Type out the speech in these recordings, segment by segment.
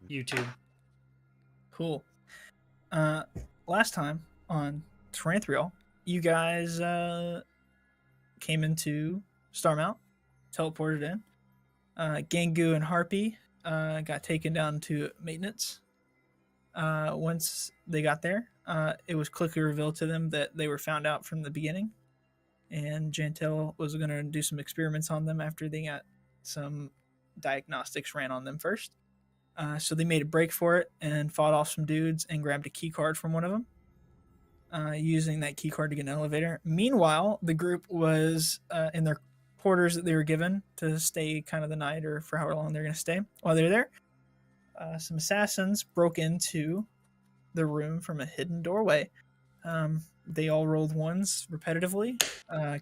YouTube. Cool. Last time on Terranthrial, you guys came into Starmount, teleported in. Gangu and Harpy got taken down to maintenance. Once they got there, it was quickly revealed to them that they were found out from the beginning, and Jantel was going to do some experiments on them after they got some diagnostics ran on them first. So they made a break for it and fought off some dudes and grabbed a key card from one of them, using that key card to get an elevator. Meanwhile, the group was in their quarters that they were given to stay kind of the night or for however long they're going to stay. While they're there, some assassins broke into the room from a hidden doorway. They all rolled ones repetitively,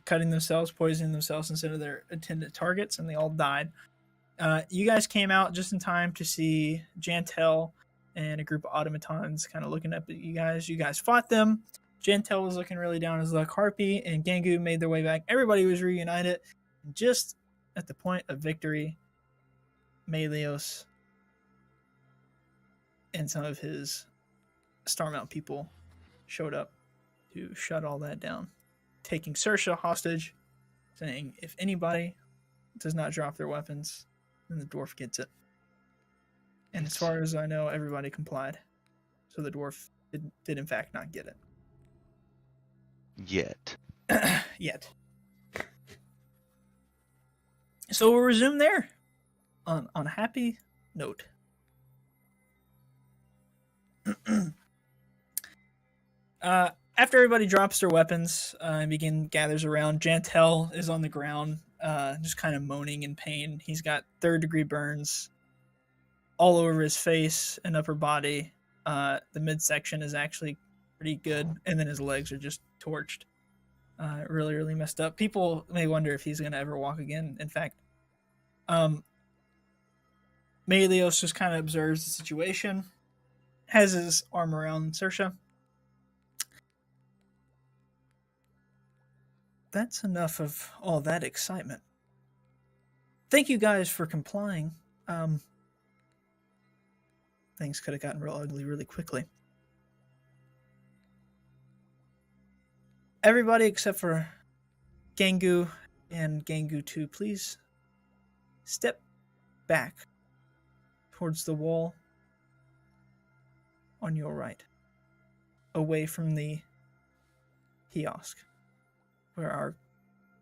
cutting themselves, poisoning themselves instead of their intended targets, and they all died. You guys came out just in time to see Jantel and a group of automatons kind of looking up at you guys. You guys fought them. Jantel was looking really down his luck. Harpy and Gangu made their way back. Everybody was reunited. Just at the point of victory, Melios and some of his Starmount people showed up to shut all that down, taking Saoirse hostage, saying if anybody does not drop their weapons, then the dwarf gets it. And as far as I know, everybody complied. So the dwarf did in fact not get it. Yet. So we'll resume there on a happy note. After everybody drops their weapons and gathers around, Jantel is on the ground, just kind of moaning in pain. He's got 3rd-degree burns all over his face and upper body. The midsection is actually pretty good, and then his legs are just torched. Really, really messed up. People may wonder if he's going to ever walk again. In fact, Melios just kind of observes the situation, has his arm around Saoirse. That's enough of all that excitement. Thank you guys for complying. Things could have gotten real ugly really quickly. Everybody except for Gangu and Gangu 2, please step back towards the wall on your right, away from the kiosk where our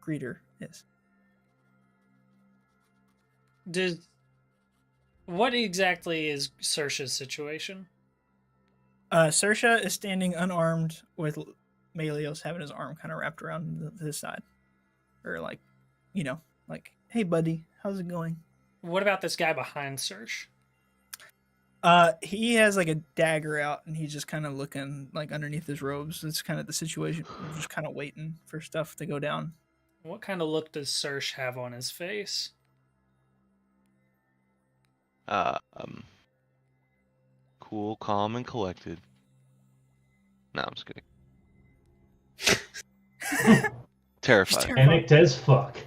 greeter is. What exactly is Saoirse's situation? Saoirse is standing unarmed with Melios having his arm kind of wrapped around his side. Or like, hey buddy, how's it going? What about this guy behind Saoirse? He has like a dagger out and he's just kind of looking like underneath his robes. It's kind of the situation. We're just kind of waiting for stuff to go down. What kind of look does Saoirse have on his face? Cool, calm, and collected. No, I'm just kidding. Terrified. Panicked as fuck.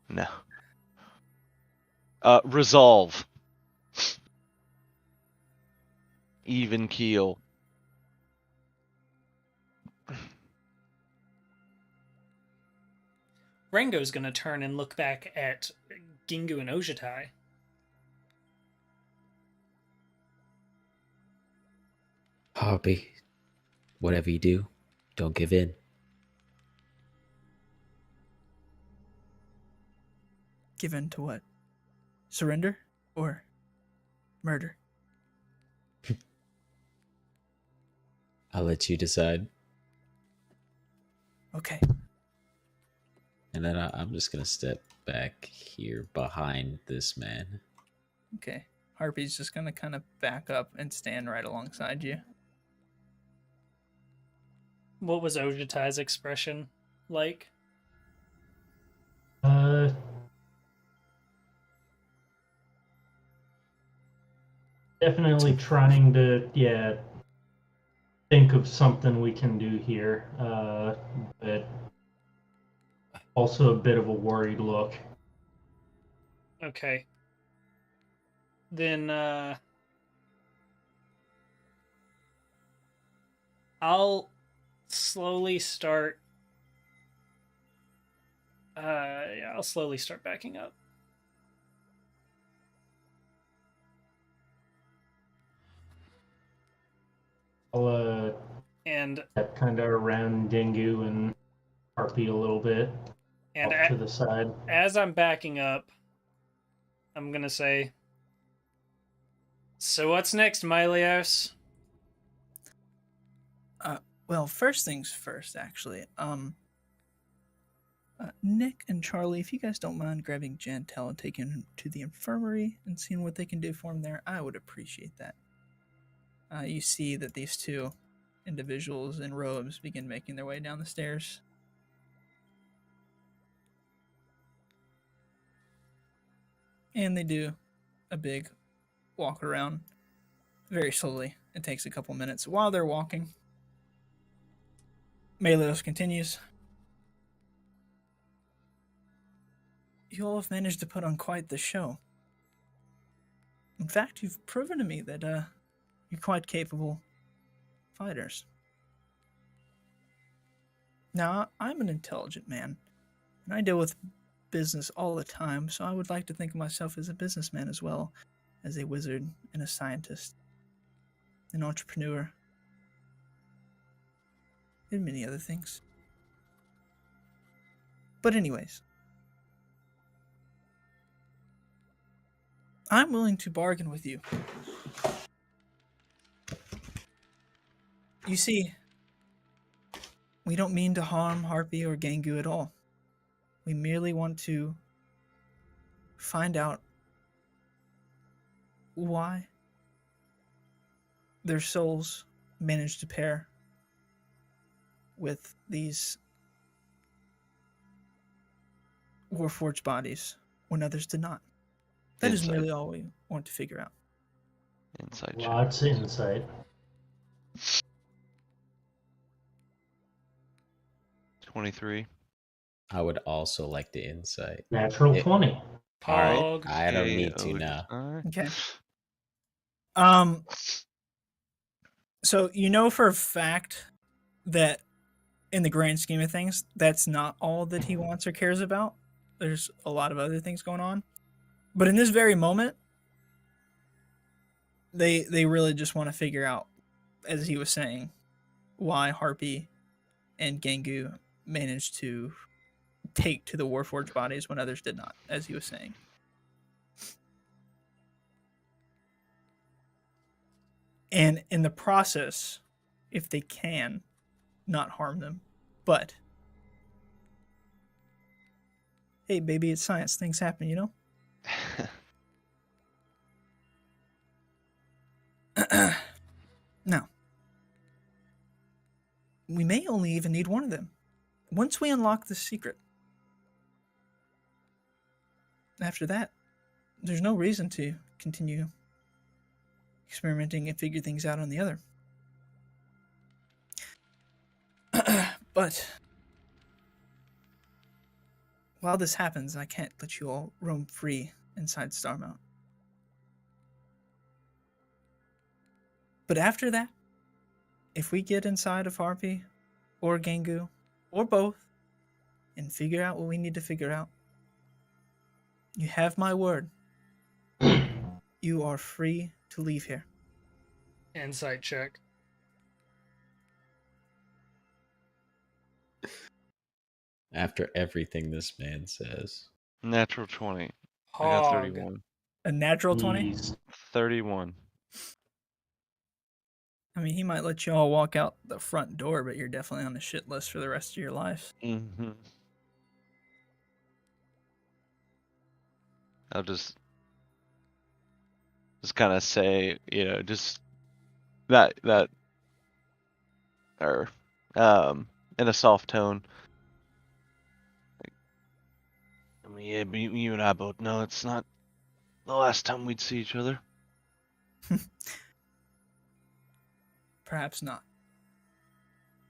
No. Resolve. Even keel. Rango's gonna turn and look back at Gingu and Ojitai. Harpy, whatever you do, don't give in. Give in to what? Surrender or murder? I'll let you decide. Okay. And then I'm just going to step back here behind this man. Okay. Harpy's just going to kind of back up and stand right alongside you. What was Ojitai's expression like? Definitely trying to, think of something we can do here. But also a bit of a worried look. Okay. Then I'll slowly start. Yeah, I'll slowly start backing up. I'll And kind of around Dingu and Harpy a little bit and off to the side. as I'm backing up, I'm gonna say, "So what's next, Mylios?" Well, first things first, actually. Nick and Charlie, if you guys don't mind grabbing Jantel and taking him to the infirmary and seeing what they can do for him there, I would appreciate that. You see that these two individuals in robes begin making their way down the stairs. And they do a big walk around very slowly. It takes a couple minutes. While they're walking, Melios continues. You all have managed to put on quite the show. In fact, you've proven to me that you're quite capable fighters. Now, I'm an intelligent man, and I deal with business all the time, so I would like to think of myself as a businessman as well as a wizard and a scientist, an entrepreneur, and many other things. But anyways, I'm willing to bargain with you. You see, we don't mean to harm Harpy or Gangu at all. We merely want to find out why their souls managed to pair with these Warforged bodies when others did not. That is Insight. merely all we want to figure out. Insight check. Lots of insight. 23. I would also like the insight. Natural It- 20. All right, Pog. I don't need to now. Okay. So you know for a fact that in the grand scheme of things, that's not all that he wants or cares about. There's a lot of other things going on. But in this very moment, they really just want to figure out, as he was saying, why Harpy and Gangu managed to take to the Warforged bodies when others did not, as he was saying. And in the process, if they can, not harm them. But, hey, baby, it's science. Things happen, you know? Now, we may only even need one of them. Once we unlock the secret, after that, there's no reason to continue experimenting and figure things out on the other. But while this happens, I can't let you all roam free inside Starmount. But after that, if we get inside of Harpy or Gangu or both and figure out what we need to figure out, you have my word. You are free to leave here. Insight check. After everything this man says. Natural 20. I got Pog. 31. A natural 20? Jeez. 31. I mean, he might let you all walk out the front door, but you're definitely on the shit list for the rest of your life. Mm-hmm. I'll just kind of say, just that or in a soft tone. I mean, yeah, but you and I both know it's not the last time we'd see each other. Perhaps not.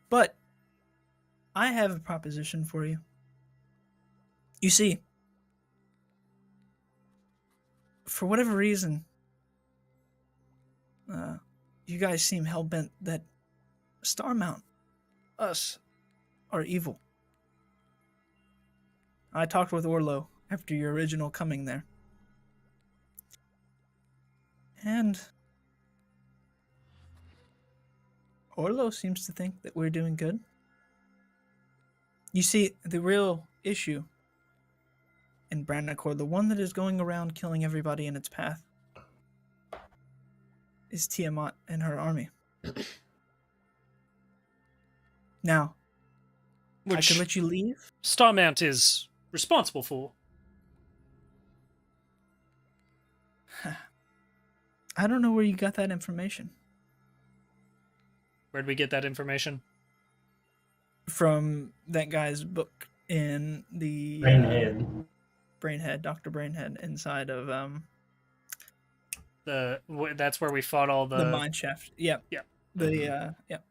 But I have a proposition for you. You see, for whatever reason, you guys seem hell-bent that Starmount, us, are evil. I talked with Orlo after your original coming there. And Orlo seems to think that we're doing good. You see, the real issue in Brandacor, the one that is going around killing everybody in its path, is Tiamat and her army. Now, I Which could let you leave. Starmount is responsible for. I don't know where you got that information. Where'd we get that information? From that guy's book in the Brainhead. Brainhead, Dr. Brainhead, inside of That's where we fought all the mine shaft. Yep. Yeah. Yep.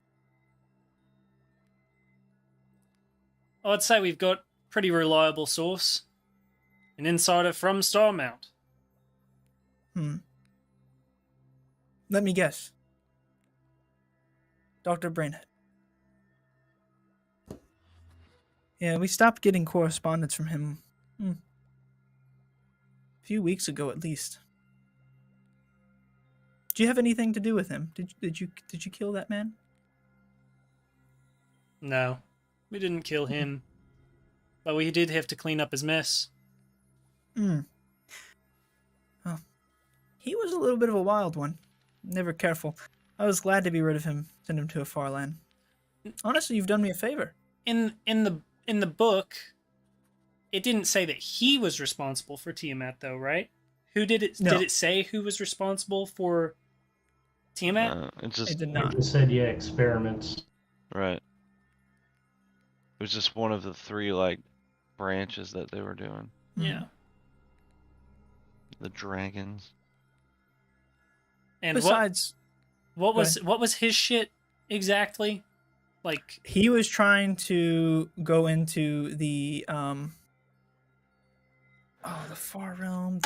I'd say we've got pretty reliable source. An insider from Starmount. Let me guess. Dr. Brainhead. Yeah, we stopped getting correspondence from him a few weeks ago at least. Do you have anything to do with him? Did you kill that man? No, we didn't kill him. But we did have to clean up his mess. Well, he was a little bit of a wild one. Never careful. I was glad to be rid of him, send him to a far land. Honestly, you've done me a favor. In the book, it didn't say that he was responsible for Tiamat, though, right? Who did it? No. Did it say who was responsible for Tiamat? It Just did It not. just said, yeah, experiments. right. It was just one of the three like branches that they were doing. Yeah. The dragons. And Besides, what go was his shit exactly? Like, he was trying to go into the the far realm,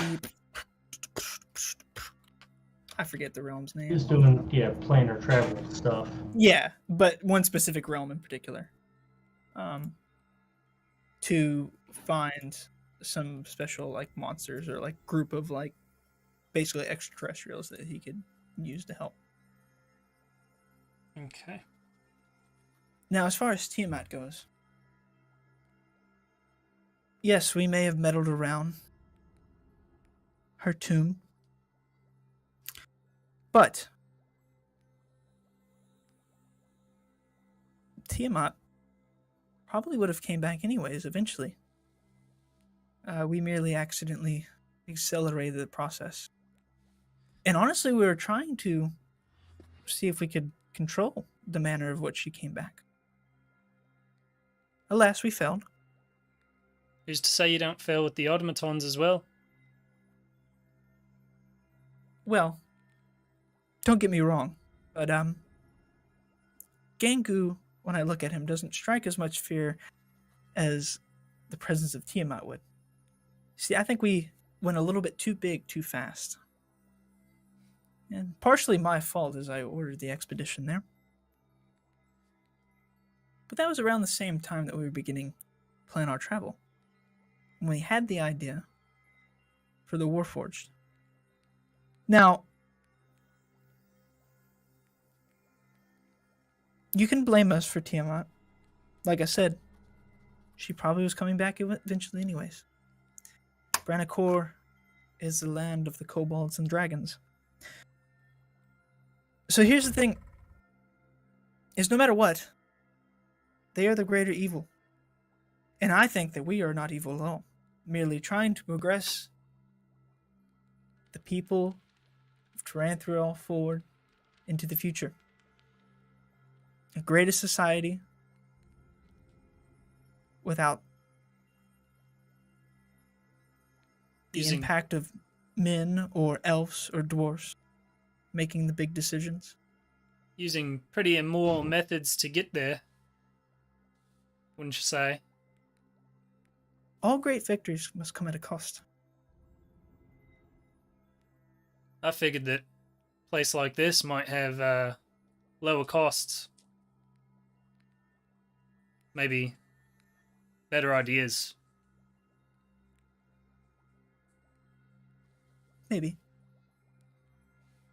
I forget the realm's name. Just doing, yeah, planar travel stuff. Yeah, but one specific realm in particular. To find some special like monsters or like group of like basically extraterrestrials that he could use to help. okay. Now, as far as Tiamat goes, yes, we may have meddled around her tomb, but Tiamat probably would have came back anyways eventually. We merely accidentally accelerated the process. And honestly, we were trying to see if we could control the manner of which she came back. Alas, we failed. Who's to say you don't fail with the automatons as well? Well, don't get me wrong, but Gangu, when I look at him, doesn't strike as much fear as the presence of Tiamat would. See, I think we went a little bit too big too fast. And partially my fault as I ordered the expedition there. But that was around the same time that we were beginning to plan our travel. When we had the idea for the Warforged. Now, you can blame us for Tiamat. Like I said, she probably was coming back eventually anyways. Brandacor is the land of the kobolds and dragons. So here's the thing, is no matter what, they are the greater evil. And I think that we are not evil at all, merely trying to progress the people of Terranthrial forward into the future. A greater society without the impact of men or elves or dwarves making the big decisions. Using pretty immoral methods to get there. Wouldn't you say? All great victories must come at a cost. I figured that a place like this might have lower costs. maybe better ideas. Maybe.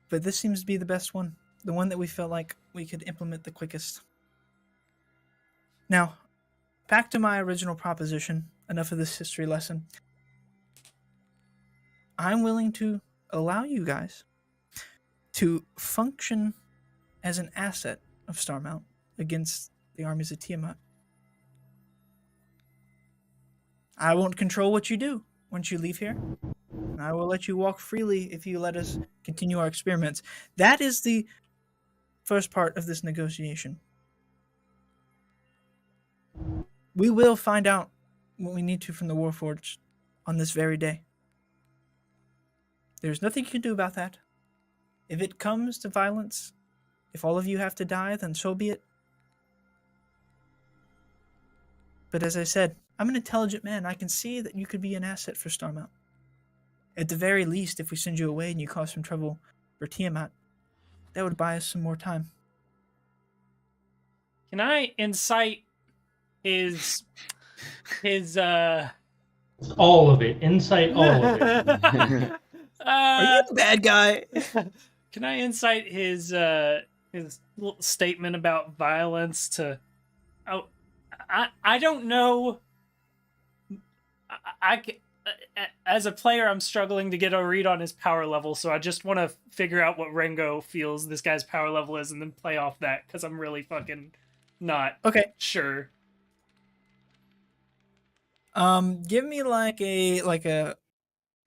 But this seems to be the best one. The one that we felt like we could implement the quickest. Now, back to my original proposition. Enough of this history lesson. I'm willing to allow you guys to function as an asset of Starmount against the armies of Tiamat. I won't control what you do once you leave here. And I will let you walk freely if you let us continue our experiments. That is the first part of this negotiation. We will find out what we need to from the Warforged on this very day. There's nothing you can do about that. If it comes to violence, if all of you have to die, then so be it. But as I said, I'm an intelligent man. I can see that you could be an asset for Starmount. At the very least, if we send you away and you cause some trouble for Tiamat, that would buy us some more time. Can I incite his All of it. Insight all of it. Are you the bad guy? Can I incite his little statement about violence to? Oh, I don't know. As a player, I'm struggling to get a read on his power level, so I just want to figure out what Rengo feels this guy's power level is, and then play off that because I'm really fucking not sure. Give me like a.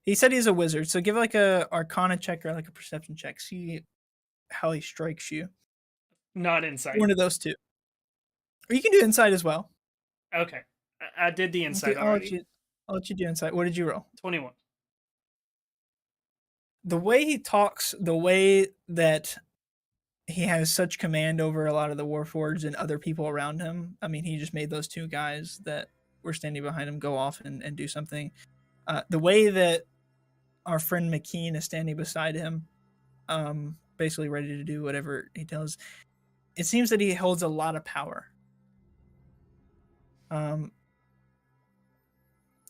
He said he's a wizard, so give like a Arcana check or like a Perception check. See how he strikes you. Not insight. One of those two. Or you can do insight as well. Okay, I did the insight I'll already. I'll let you do insight. What did you roll? 21. The way he talks, the way that he has such command over a lot of the Warforged and other people around him. I mean, he just made those two guys that were standing behind him go off and do something. The way that our friend McKean is standing beside him, basically ready to do whatever he tells, it seems that he holds a lot of power.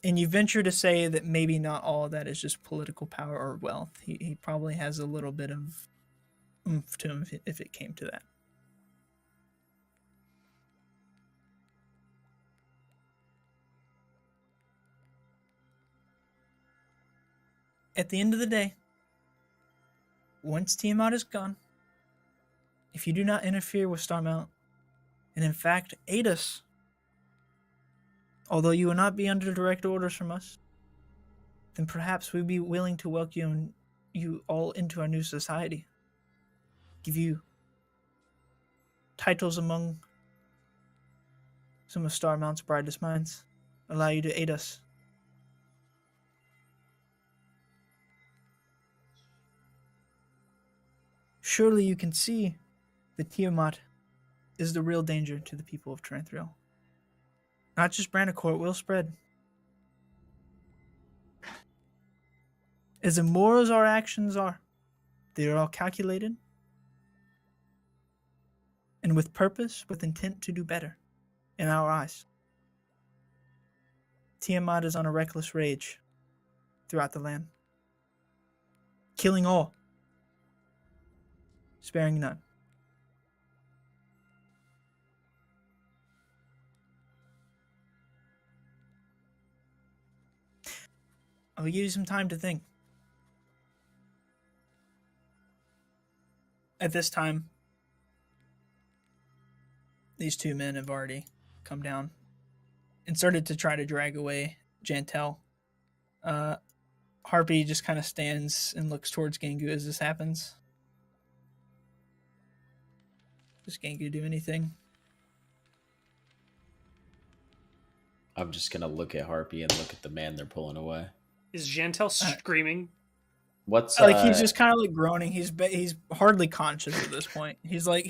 And you venture to say that maybe not all of that is just political power or wealth. He probably has a little bit of oomph to him if it came to that. At the end of the day, once Tiamat is gone, if you do not interfere with Starmount, and in fact aid us, although you will not be under direct orders from us, then perhaps we'd be willing to welcome you all into our new society. Give you titles among some of Starmount's brightest minds. Allow you to aid us. Surely you can see that Tiamat is the real danger to the people of Terranthrial. Not just Brandicourt, will spread. As immoral as our actions are, they are all calculated and with purpose, with intent to do better in our eyes. Tiamat is on a reckless rage throughout the land, killing all, sparing none. I'll give you some time to think. At this time, these two men have already come down and started to try to drag away Jantel. Harpy just kind of stands and looks towards Gangu as this happens. Does Gangu do anything? I'm just gonna look at Harpy and look at the man they're pulling away. Is Jantel screaming? What's like he's just kind of like groaning. He's hardly conscious at this point. He's like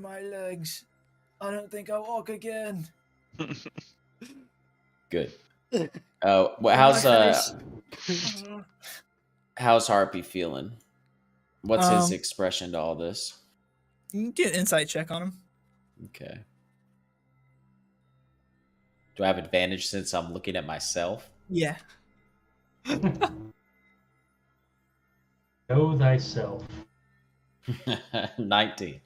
my legs. I don't think I'll walk again. good. How's Harpy feeling? What's his expression to all this? You can do an insight check on him. Okay. Do I have advantage since I'm looking at myself? Yeah. Know thyself. 19.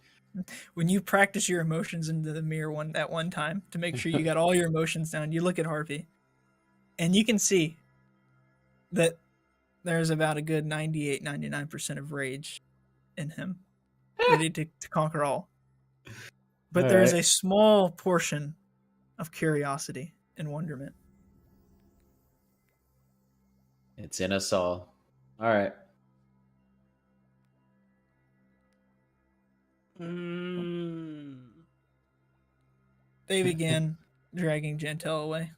When you practice your emotions into the mirror at one time to make sure you got all your emotions down, you look at Harpy, and you can see that there's about a good 98, 99% of rage in him, ready to conquer all. But there is a small portion of curiosity and wonderment. It's in us all. All right. They began dragging Jantel away.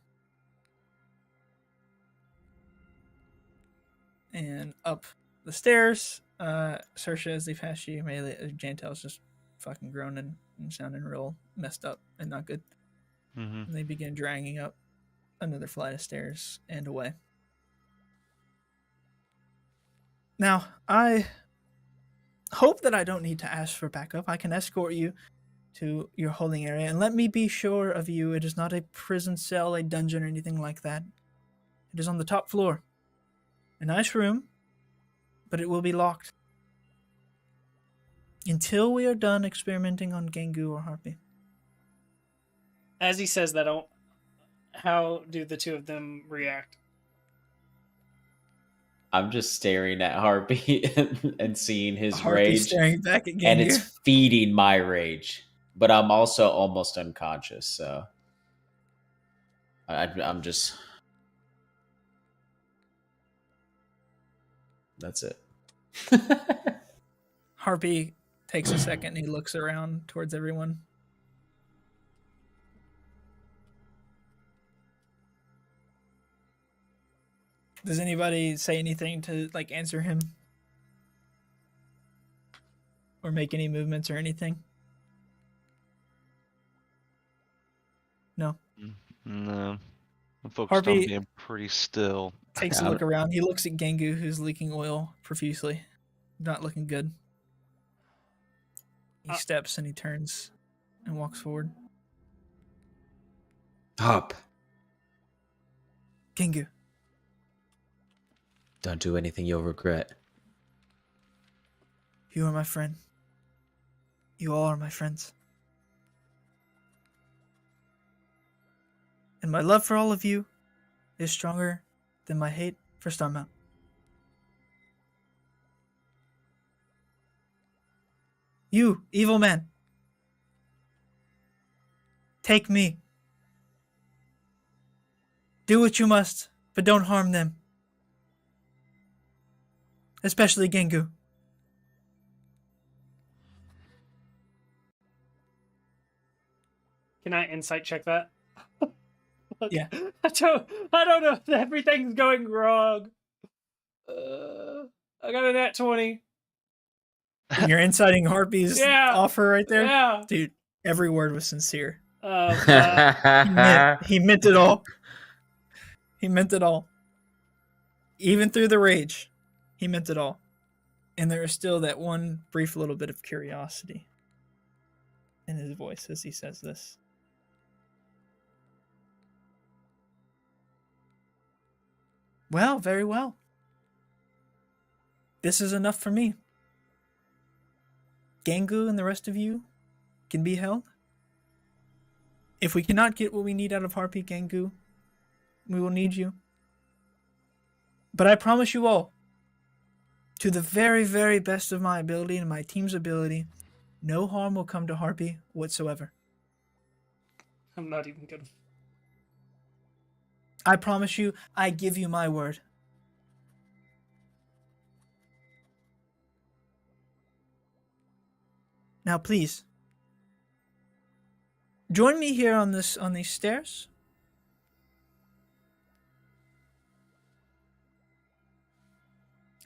And up the stairs, Saoirse, as they pass you, Jantel's just fucking groaning and sounding real messed up and not good. Mm-hmm. And they begin dragging up another flight of stairs and away. Now, I hope that I don't need to ask for backup. I can escort you to your holding area, and let me be sure of you, it is not a prison cell, a dungeon, or anything like that. It is on the top floor. A nice room, but it will be locked until we are done experimenting on Gengu or Harpy. As he says that, how do the two of them react? I'm just staring at Harpy and seeing his Harpy rage. staring back at Gengu. And it's feeding my rage. But I'm also almost unconscious, so I'm just... That's it. Harpy takes a second and he looks around towards everyone. Does anybody say anything to answer him? Or make any movements or anything? No. No. I'm focused Harpy on being pretty still. Takes a look around. He looks at Gengu, who's leaking oil profusely. Not looking good. He steps and he turns and walks forward. Hop. Gengu. Don't do anything you'll regret. You are my friend. You all are my friends. And my love for all of you is stronger than my hate for Starmount. You, evil man. Take me. Do what you must, but don't harm them. Especially Gengu. Can I insight check that? Yeah. I don't know if everything's going wrong. I got a nat 20. And you're inciting Harpy's offer right there? Yeah. Dude, every word was sincere. He meant it all. He meant it all. Even through the rage, he meant it all. And there is still that one brief little bit of curiosity in his voice as he says this. Well, very well. This is enough for me. Gengu and the rest of you can be held. If we cannot get what we need out of Harpy, Gengu, we will need you. But I promise you all, to the very, very best of my ability and my team's ability, no harm will come to Harpy whatsoever. I'm not even gonna... I promise you, I give you my word. Now please, join me here on these stairs.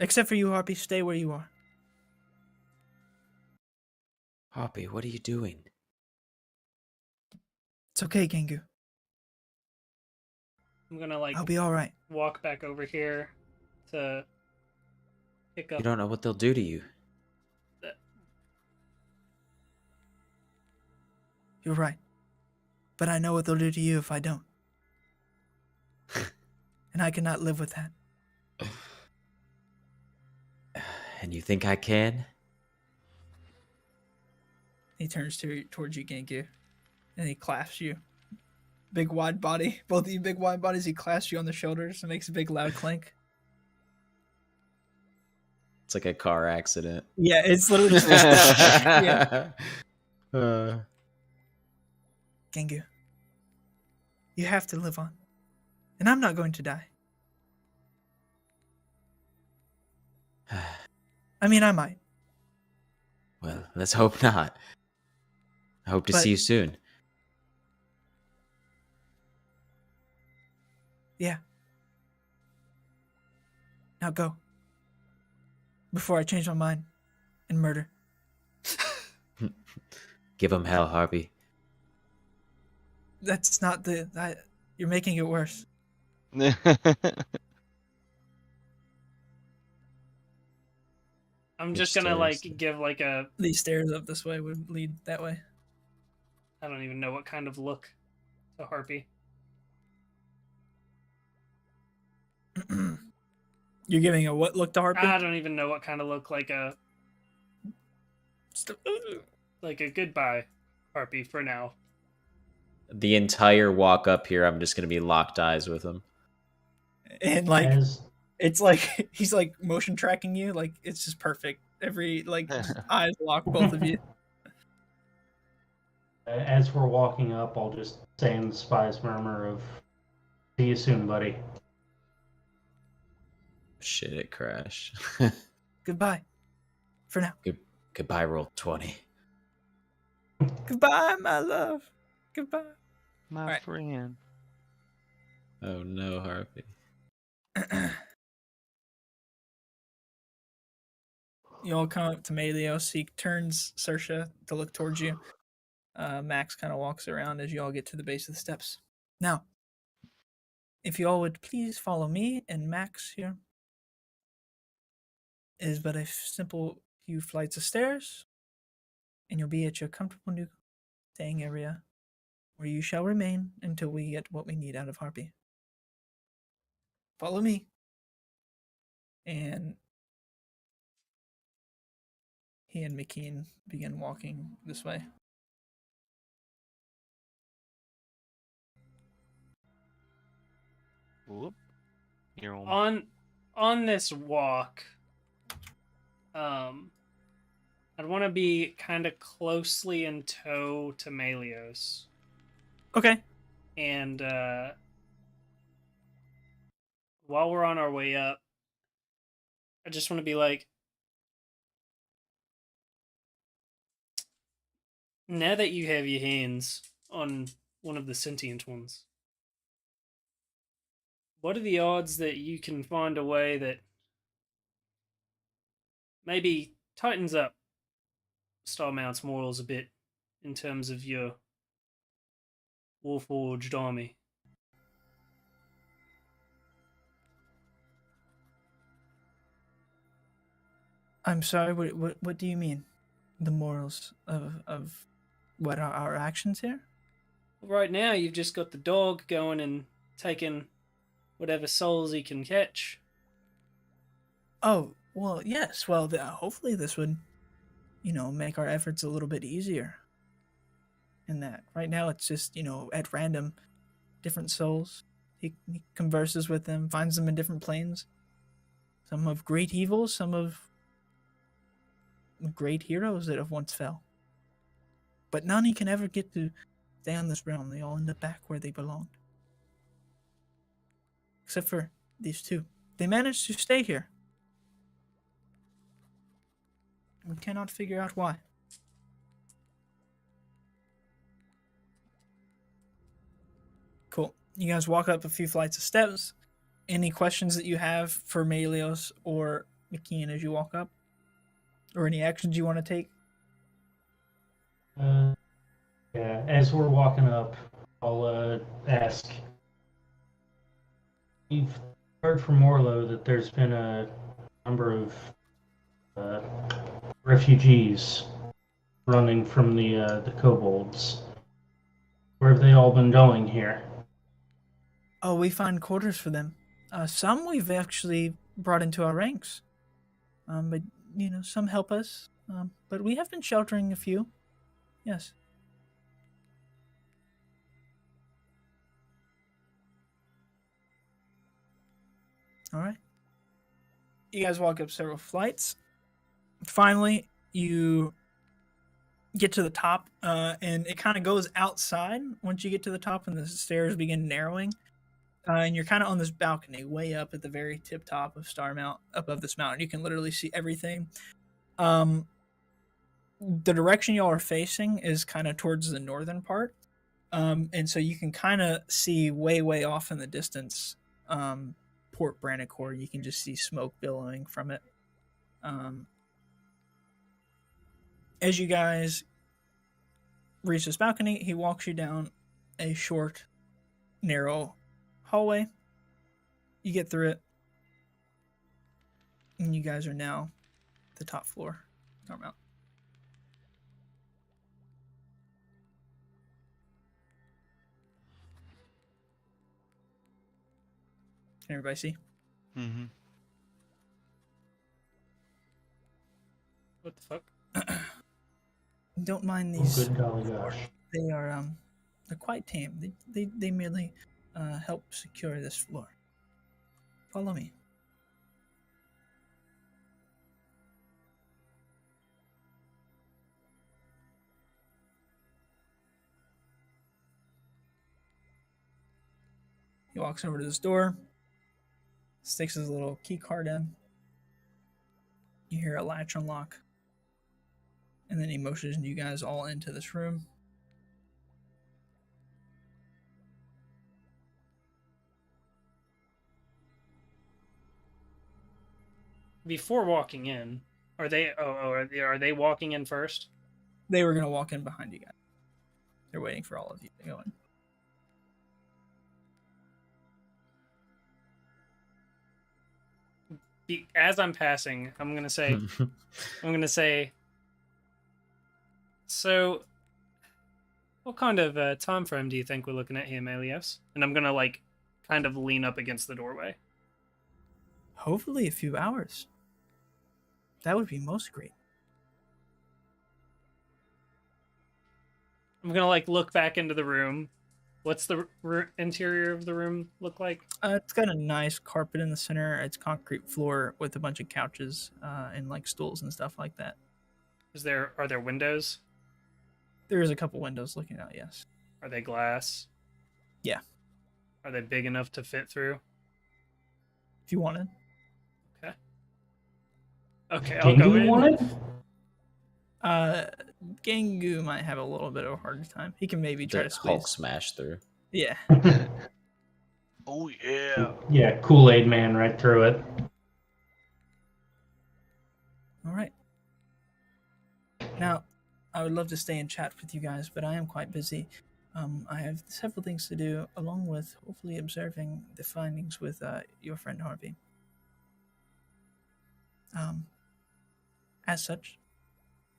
Except for you, Harpy, stay where you are. Harpy, what are you doing? It's okay, Gengu. I'm gonna I'll be all right. walk back over here to pick up. You don't know what they'll do to you. You're right. But I know what they'll do to you if I don't. And I cannot live with that. And you think I can? He turns towards you, Genku, and he clasps you. Big wide body. Both of you big wide bodies, he clasps you on the shoulders and makes a big loud clink. It's like a car accident. Yeah, it's literally just yeah. Gengu, you have to live on. And I'm not going to die. I mean, I might. Well, let's hope not. I hope to see you soon. Yeah. Now go. Before I change my mind and murder. Give him hell, Harpy. That's not you're making it worse. I'm just gonna like give like a. These stairs up this way would lead that way. I don't even know what kind of look to Harpy. You're giving a what look to Harpy? I don't even know what kind of look, like a goodbye Harpy for now. The entire walk up here, I'm just gonna be locked eyes with him. And like it's like he's like motion tracking you, like it's just perfect. Every like eyes lock both of you. As we're walking up, I'll just say in the spy's murmur of, "See you soon, buddy." Shit, it crashed. Goodbye. For now. Goodbye, roll 20. Goodbye, my love. Goodbye. My friend. Oh no, Harpy. You all come up to Melios. He turns Saoirse to look towards you. Max kind of walks around as you all get to the base of the steps. Now, if you all would please follow me and Max here. It is but a simple few flights of stairs, and you'll be at your comfortable new staying area, where you shall remain until we get what we need out of Harpy. Follow me. And he and McKean begin walking this way. Whoop. You're on this walk, I'd want to be kind of closely in tow to Melios. Okay. And while we're on our way up, I just want to be like, now that you have your hands on one of the sentient ones, what are the odds that you can find a way that maybe tightens up Starmount's morals a bit in terms of your Warforged army? I'm sorry, what do you mean? The morals of what are our actions here? Right now, you've just got the dog going and taking whatever souls he can catch. Oh, well, yes. Well, hopefully this would, make our efforts a little bit easier. In that, right now it's just, at random, different souls. He converses with them, finds them in different planes. Some of great evils, some of great heroes that have once fell. But none he can ever get to stay on this realm. They all end up back where they belonged. Except for these two. They managed to stay here. We cannot figure out why. Cool. You guys walk up a few flights of steps. Any questions that you have for Melios or McKean as you walk up? Or any actions you want to take? Yeah, as we're walking up, I'll ask. We've heard from Morlo that there's been a number of refugees running from the kobolds. Where have they all been going here? Oh, we find quarters for them. Some we've actually brought into our ranks. But, some help us. But we have been sheltering a few. Yes. All right. You guys walk up several flights. Finally, you get to the top, and it kind of goes outside once you get to the top and the stairs begin narrowing. And you're kind of on this balcony way up at the very tip top of Star Mount, above this mountain. You can literally see everything. The direction y'all are facing is kind of towards the northern part. And so you can kind of see way off in the distance, Port Brannicore. You can just see smoke billowing from it. As you guys reach this balcony, he walks you down a short, narrow hallway. You get through it, and you guys are now at the top floor. Storm out. Can everybody see? Mm-hmm. What the fuck? Don't mind these. Good golly gosh. They are they're quite tame. They merely help secure this floor. Follow me. He walks over to this door, sticks his little key card in. You hear a latch unlock. And then he motions you guys all into this room. Before walking in, are they? Are they walking in first? They were gonna walk in behind you guys. They're waiting for all of you to go in. As I'm passing, I'm gonna say. So, what kind of time frame do you think we're looking at here, Melios? And I'm gonna kind of lean up against the doorway. Hopefully a few hours. That would be most great. I'm gonna look back into the room. What's the interior of the room look like? It's got a nice carpet in the center. It's concrete floor with a bunch of couches and stools and stuff like that. Are there windows? There is a couple windows looking out, yes. Are they glass? Yeah. Are they big enough to fit through? If you wanted. Okay, I'll go in. Want it? Gangu might have a little bit of a harder time. He can maybe try to squeeze. Hulk smash through. Yeah. Oh yeah. Yeah, Kool-Aid Man right through it. All right. Now, I would love to stay and chat with you guys, but I am quite busy. I have several things to do, along with hopefully observing the findings with your friend Harvey. As such,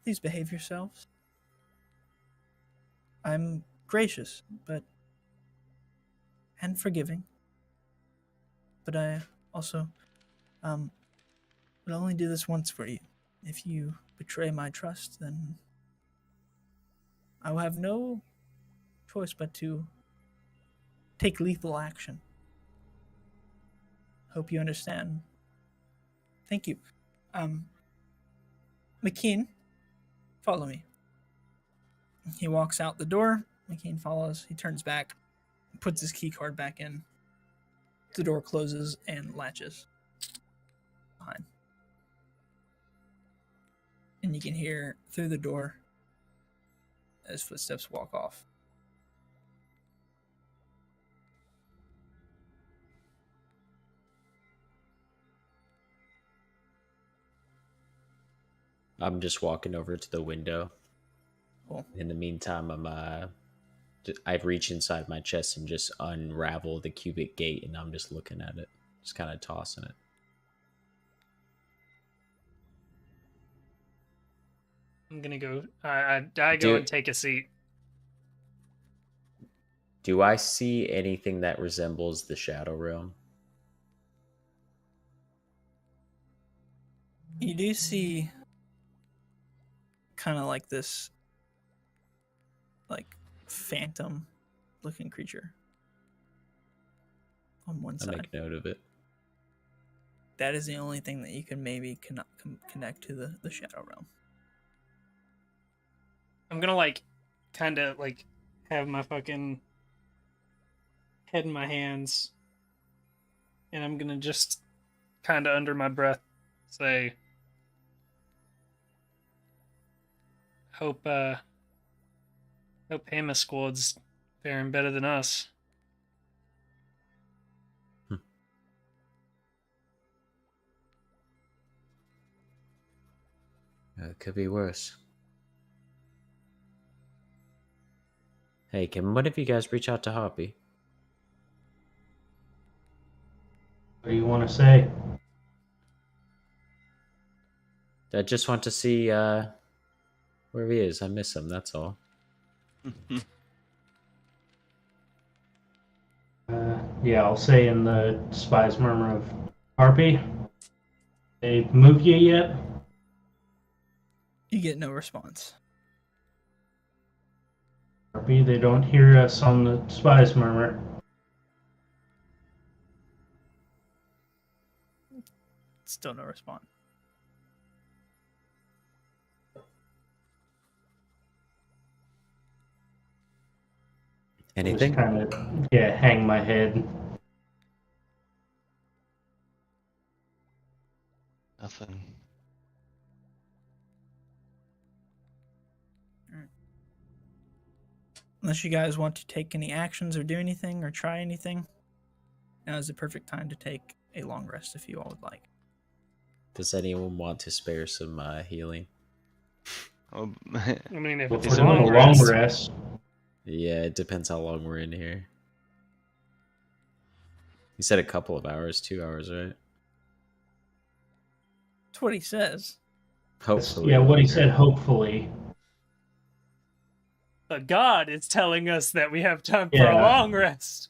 please behave yourselves. I'm gracious, and forgiving. But I also will only do this once for you. If you betray my trust, then I will have no choice but to take lethal action. Hope you understand. Thank you. McKean, follow me. He walks out the door. McKean follows. He turns back, puts his key card back in. The door closes and latches behind. And you can hear through the door as footsteps walk off. I'm just walking over to the window. Cool. In the meantime, I reach inside my chest and just unravel the cubic gate, and I'm just looking at it, just kind of tossing it. I'm gonna go. I go and take a seat. Do I see anything that resembles the Shadow Realm? You do see kind of like this, like, phantom-looking creature on one I side. make note of it. That is the only thing that you can maybe connect to the Shadow Realm. I'm gonna like kind of like have my fucking head in my hands, and I'm gonna just kind of under my breath say, hope Hama Squad's faring better than us. It could be worse. Hey, can one of you guys reach out to Hoppy? What do you want to say? I just want to see where he is. I miss him, that's all. Yeah, I'll say in the spy's murmur of Harpy. They moved you yet? You get no response. Harpy, they don't hear us on the spy's murmur. Still no response. Anything? Just kind of, hang my head. Nothing. Unless you guys want to take any actions or do anything or try anything, now is the perfect time to take a long rest if you all would like. Does anyone want to spare some healing? Oh, I mean, if Well, it's for a long a rest, long rest. Yeah, it depends how long we're in here. You said a couple of hours, 2 hours, right? That's what he says. Hopefully. Yeah, what he longer. said, hopefully. the god is telling us that we have time for a Yeah. long rest.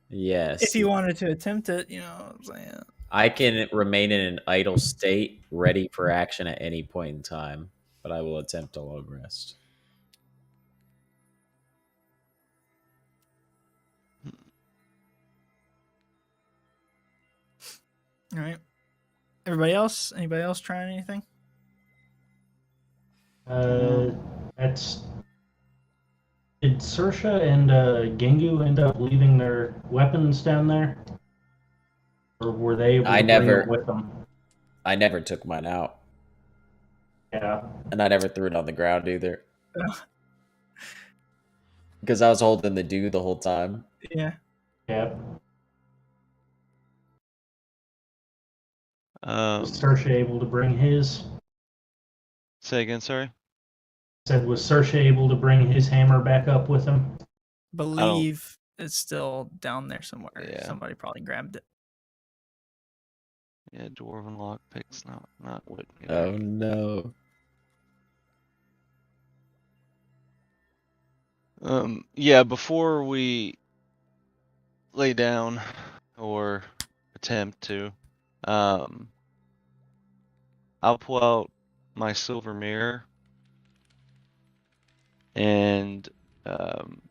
Yes. If you wanted to attempt it, you know what I'm saying. I can remain in an idle state, ready for action at any point in time, but I will attempt a long rest. All right. Everybody else? Anybody else trying anything? That's. Did Sersha and Gengu end up leaving their weapons down there? Or were they able to bring them with them? I never took mine out. Yeah. And I never threw it on the ground either. Because I was holding the dew the whole time. Yeah. Yeah. Was Um, Sersha able to bring his? say again, sorry? Said, was Sersha able to bring his hammer back up with him? Believe it's still down there somewhere. Yeah. Somebody probably grabbed it. Yeah, dwarven lockpicks, not what. Oh no. Yeah, before we lay down or attempt to, I'll pull out my silver mirror and I'm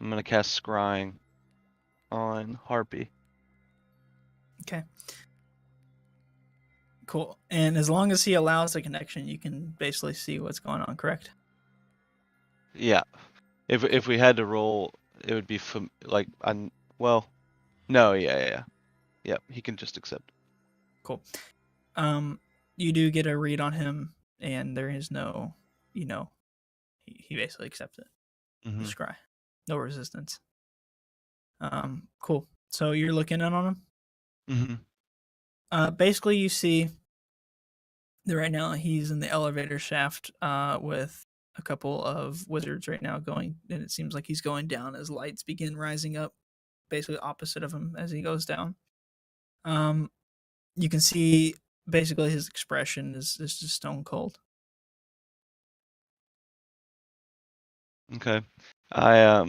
gonna cast scrying on Harpy. Okay. Cool. And as long as he allows the connection, you can basically see what's going on, correct? Yeah. If we had to roll, it would be no, yeah. Yep, he can just accept. Cool. You do get a read on him, and there is no, he basically accepts it. Mm-hmm. Scry. No resistance. Cool. So you're looking in on him? Mm-hmm. Basically, you see that right now he's in the elevator shaft with a couple of wizards right now going, and it seems like he's going down as lights begin rising up, basically opposite of him as he goes down. You can see basically his expression is just stone cold. Okay. I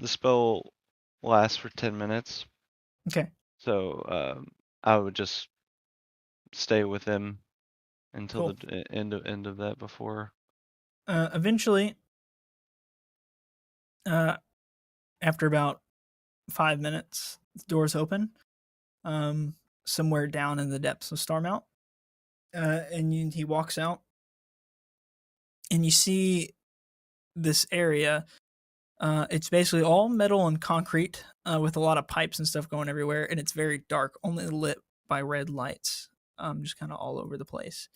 the spell lasts for 10 minutes. Okay. So I would just stay with him until Cool. the end of that before. Eventually, after about 5 minutes, the doors open. Somewhere down in the depths of Starmount, and he walks out, and you see this area. It's basically all metal and concrete, with a lot of pipes and stuff going everywhere, and it's very dark, only lit by red lights, just kind of all over the place.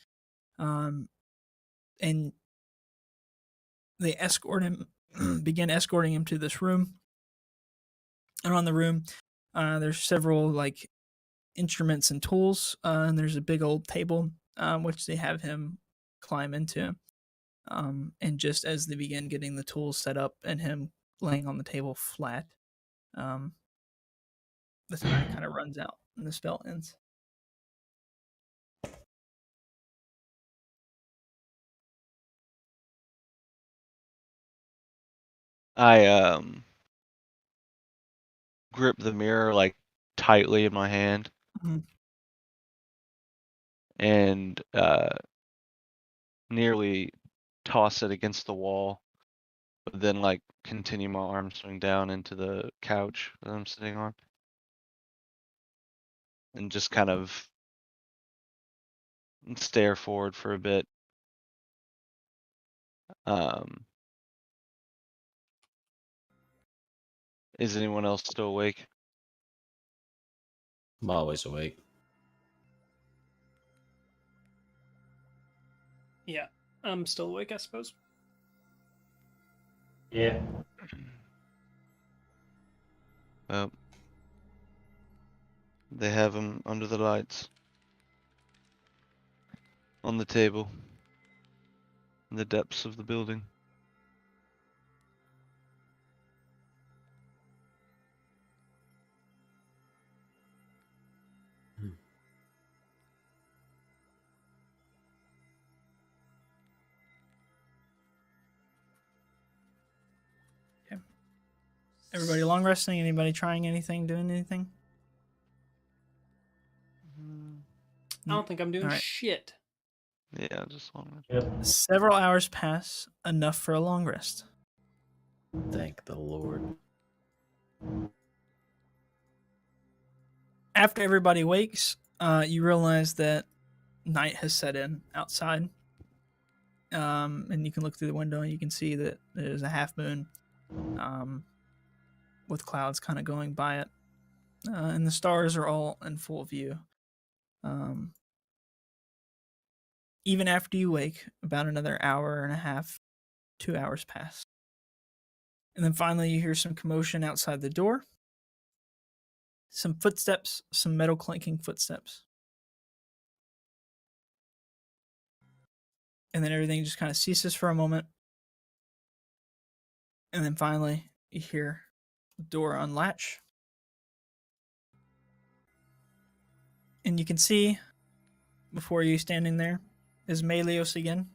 And they begin escorting him to this room. And on the room, there's several like instruments and tools, and there's a big old table, which they have him climb into. And just as they begin getting the tools set up and him laying on the table flat, the time kind of runs out and the spell ends. I grip the mirror like tightly in my hand Mhm. and nearly toss it against the wall, but then like continue my arm swing down into the couch that I'm sitting on, and just kind of stare forward for a bit. Is anyone else still awake? I'm always awake. Yeah, I'm still awake, I suppose. Yeah. Well, they have him under the lights on the table in the depths of the building. Everybody long resting? Anybody trying anything? Doing anything? I don't think I'm doing All right. shit. Yeah, just long rest. Yep. Several hours pass, enough for a long rest. Thank the Lord. After everybody wakes, you realize that night has set in outside. And you can look through the window and you can see that there's a half moon, with clouds kind of going by it. And the stars are all in full view. Even after you wake, about another hour and a half, 2 hours pass. And then finally you hear some commotion outside the door. Some footsteps, some metal clanking footsteps. And then everything just kind of ceases for a moment. And then finally you hear the door unlatch. And you can see before you standing there is Melios again,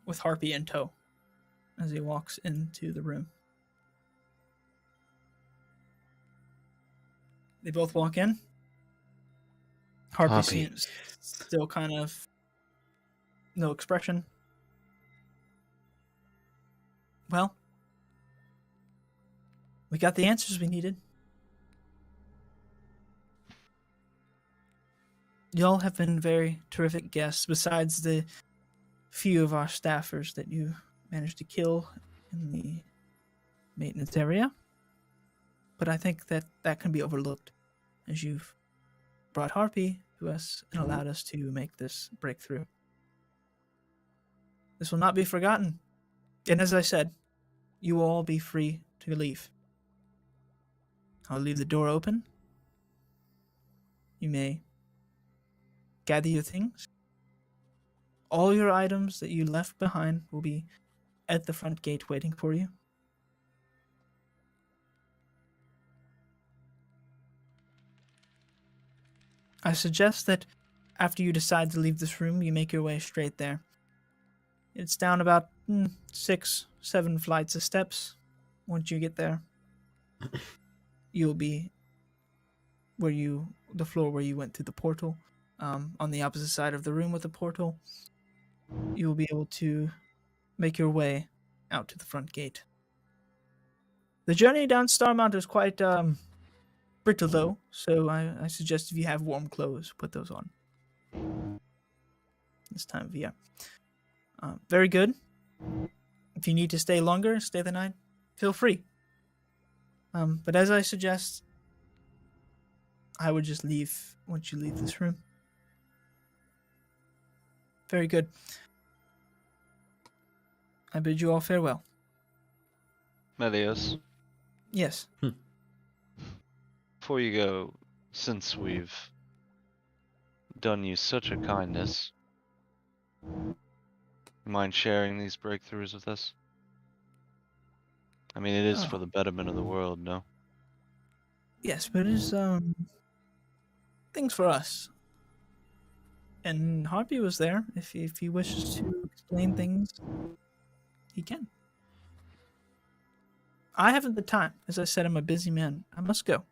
with Harpy in tow, as he walks into the room. They both walk in. Harpy seems still kind of no expression. Well, we got the answers we needed. Y'all have been very terrific guests, besides the few of our staffers that you managed to kill in the maintenance area. But I think that that can be overlooked, as you've brought Harpy to us and allowed us to make this breakthrough. This will not be forgotten. And as I said, you will all be free to leave. I'll leave the door open. You may gather your things. All your items that you left behind will be at the front gate waiting for you. I suggest that after you decide to leave this room, you make your way straight there. It's down about 6, 7 flights of steps. once you get there, you'll be the floor where you went through the portal, on the opposite side of the room with the portal. You will be able to make your way out to the front gate. The journey down Starmount is quite brittle though, so I suggest if you have warm clothes, put those on this time of year. Very good. If you need to stay longer, stay the night, feel free. But as I suggest, I would just leave once you leave this room. Very good. I bid you all farewell. Medios, Yes. before you go, since we've done you such a kindness, mind sharing these breakthroughs with us? I mean, it is for the betterment of the world, no? Yes, but it's things for us. And Harpy was there. If he wishes to explain things, he can. I haven't the time. As I said, I'm a busy man. I must go.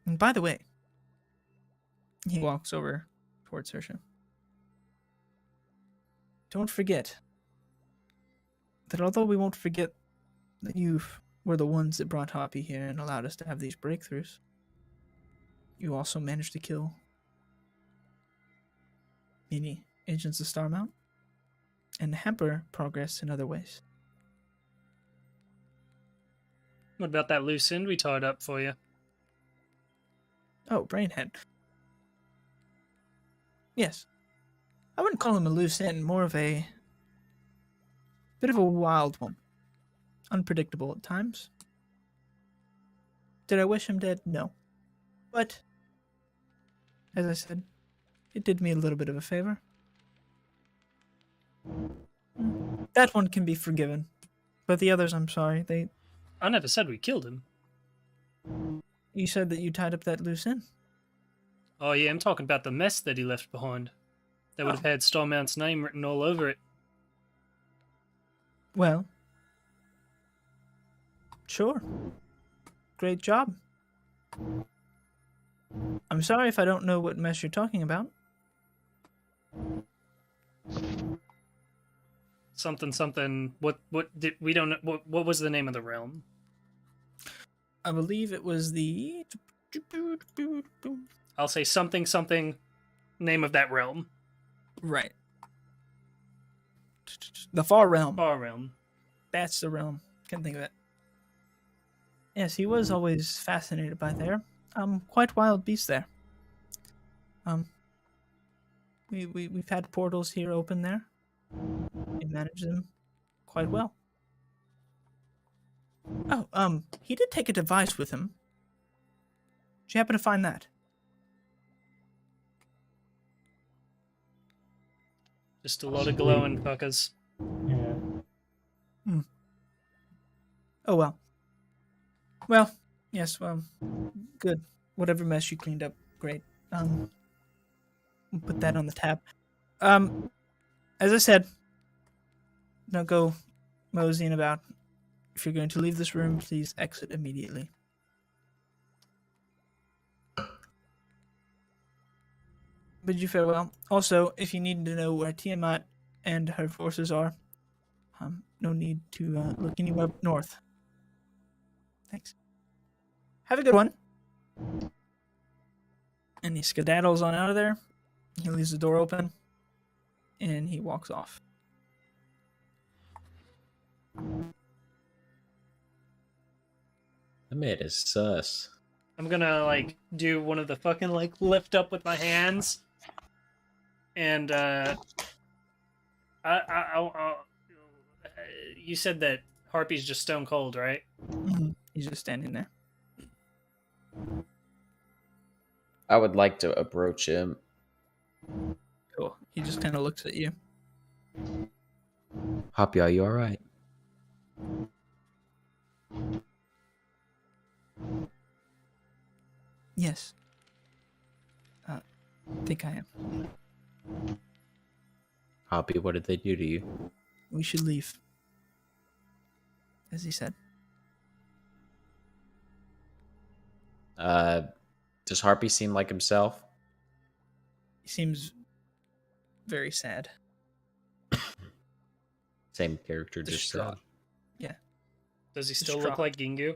And by the way, he walks over towards Saoirse. Don't forget that although we won't forget that you were the ones that brought Hoppy here and allowed us to have these breakthroughs, you also managed to kill many agents of Starmount and hamper progress in other ways. What about that loose end we tied up for you? Oh, Brainhead. Yes. I wouldn't call him a loose end, more of a bit of a wild one. Unpredictable at times. Did I wish him dead? No. But, as I said, it did me a little bit of a favor. That one can be forgiven. But the others, I'm sorry. I never said we killed him. You said that you tied up that loose end. Oh yeah, I'm talking about the mess that he left behind. That would have had Starmount's name written all over it. Well, sure. Great job. I'm sorry if I don't know what mess you're talking about. Something. What did we don't know? What was the name of the realm? I believe it was the. I'll say something. Name of that realm. Right. The Far Realm. Far realm. That's the realm. Can't think of it. Yes, he was always fascinated by there. Quite wild beast there. We've had portals here open there. We managed them quite well. Oh, he did take a device with him. Did you happen to find that? Just a lot of glowing fuckers. Yeah. Oh well. Well, yes, well, good. Whatever mess you cleaned up, great. We'll put that on the tab. As I said, don't go moseying about. If you're going to leave this room, please exit immediately. Bid you farewell. Also, if you need to know where Tiamat and her forces are, no need to look anywhere north. Thanks. Have a good one. And he skedaddles on out of there. He leaves the door open. And he walks off. That man is sus. I'm gonna do one of the fucking lift up with my hands, and you said that Harpy's just stone cold, right? Mm-hmm. He's just standing there. I would like to approach him. Cool. He just kind of looks at you. Hoppy, are you alright? Yes. I think I am. Hoppy, what did they do to you? We should leave. As he said. Does Harpy seem like himself? He seems very sad. Same character, just Distraught. Yeah. Does he still look Distraught. like Gingu?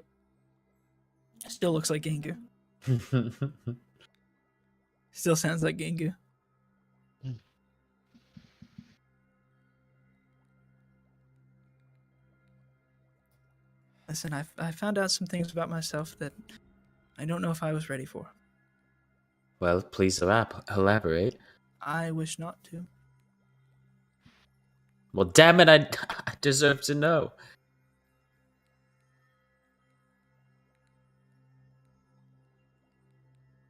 Still looks like Gengu. sad. Still sounds like Gengu. Listen, I found out some things about myself that I don't know if I was ready for. Well, please elaborate. I wish not to. Well, damn it, I deserve to know.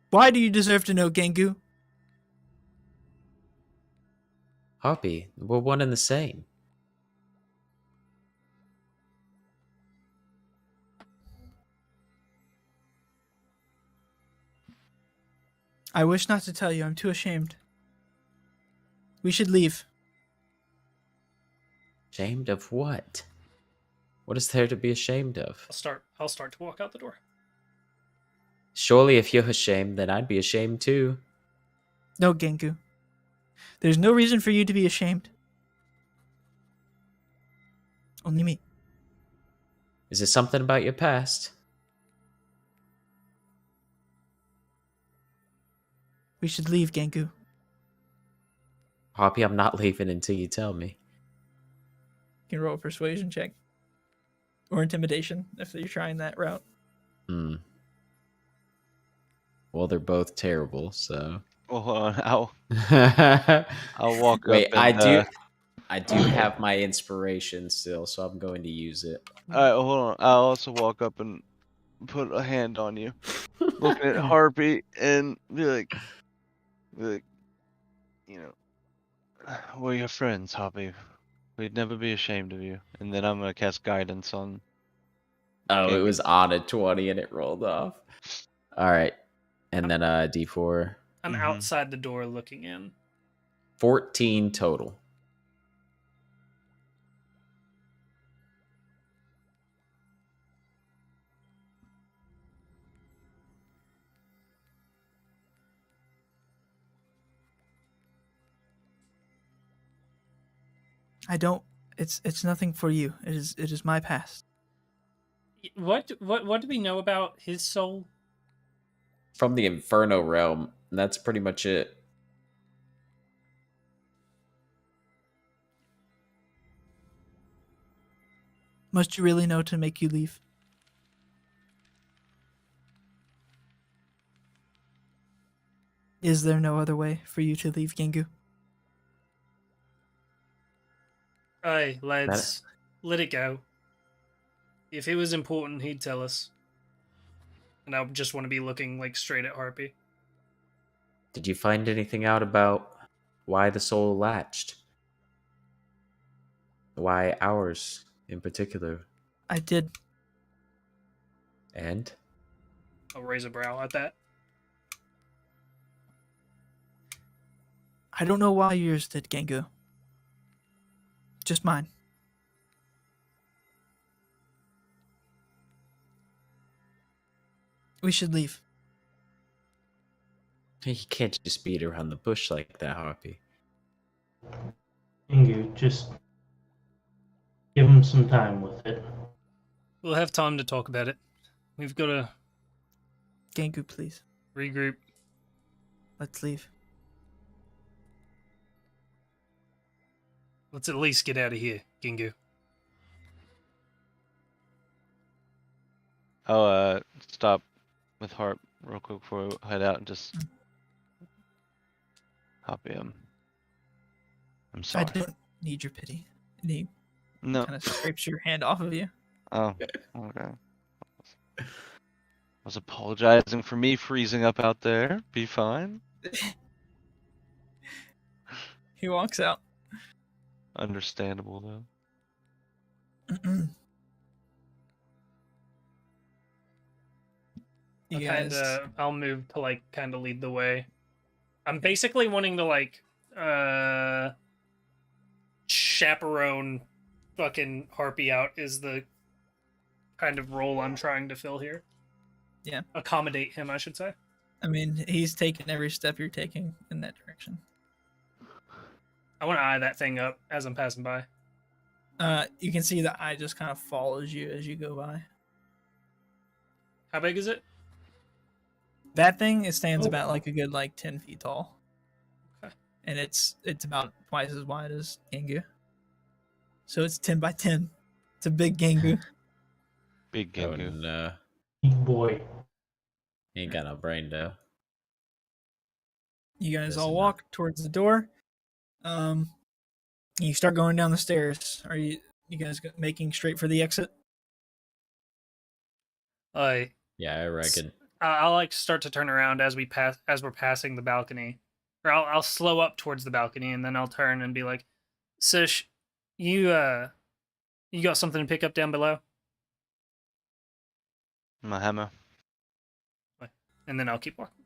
Why do you deserve to know, Gengu? Harpy, we're one and the same. I wish not to tell you. I'm too ashamed. We should leave. Ashamed of what? What is there to be ashamed of? I'll start to walk out the door. Surely if you're ashamed, then I'd be ashamed too. No, Gengu. There's no reason for you to be ashamed. Only me. Is it something about your past? We should leave, Gengu. Harpy, I'm not leaving until you tell me. You can roll a persuasion check. Or intimidation, if you're trying that route. Well, they're both terrible, so. Well, hold on. I'll walk Wait, up. I do have my inspiration still, so I'm going to use it. Alright, hold on. I'll also walk up and put a hand on you, looking at Harpy, and be like, you know, we're your friends, Harpy. We'd never be ashamed of you. And then I'm gonna cast guidance on. Oh, it was on a 20 and it rolled off. All right, and then D4. I'm outside the door looking in. 14 total. I don't. It's nothing for you. It is my past. What do we know about his soul? From the Inferno realm, and that's pretty much it. Must you really know to make you leave? Is there no other way for you to leave, Gengu? Hey, lads, let it go. If it was important, he'd tell us. And I just want to be looking like straight at Harpy. Did you find anything out about why the soul latched? Why ours in particular? I did. And? I'll raise a brow at that. I don't know why yours did, Gengu. Just mine. We should leave. You can't just beat around the bush like that, Harpy. Ingu, just give him some time with it. We'll have time to talk about it. We've got to Gengu, please. regroup. Let's leave. Let's at least get out of here, Gingu. I'll stop with Harp real quick before we head out and just hop in. I'm sorry. I don't need your pity. And he No. kind of scrapes your hand off of you. Oh, okay. I was apologizing for me freezing up out there. Be fine. He walks out. Understandable though. You guys. I'll move to like kind of lead the way. I'm basically wanting to like chaperone fucking harpy out is the kind of role I'm trying to fill here. Yeah. Accommodate him, I should say. I mean, he's taking every step you're taking in that direction. I want to eye that thing up as I'm passing by. You can see the eye just kind of follows you as you go by. How big is it? That thing, it stands about like a good 10 feet tall. Okay. And it's about twice as wide as Gengu. So it's 10 by 10. It's a big Gengu. Big Oh Gengu. no. Big boy. He ain't got no brain though. You guys Doesn't all walk towards the door. You start going down the stairs. Are you guys making straight for the exit? Yeah, I reckon. I'll like start to turn around as we're passing the balcony, or I'll slow up towards the balcony and then I'll turn and be like, "Sish, you got something to pick up down below?" My hammer. And then I'll keep walking.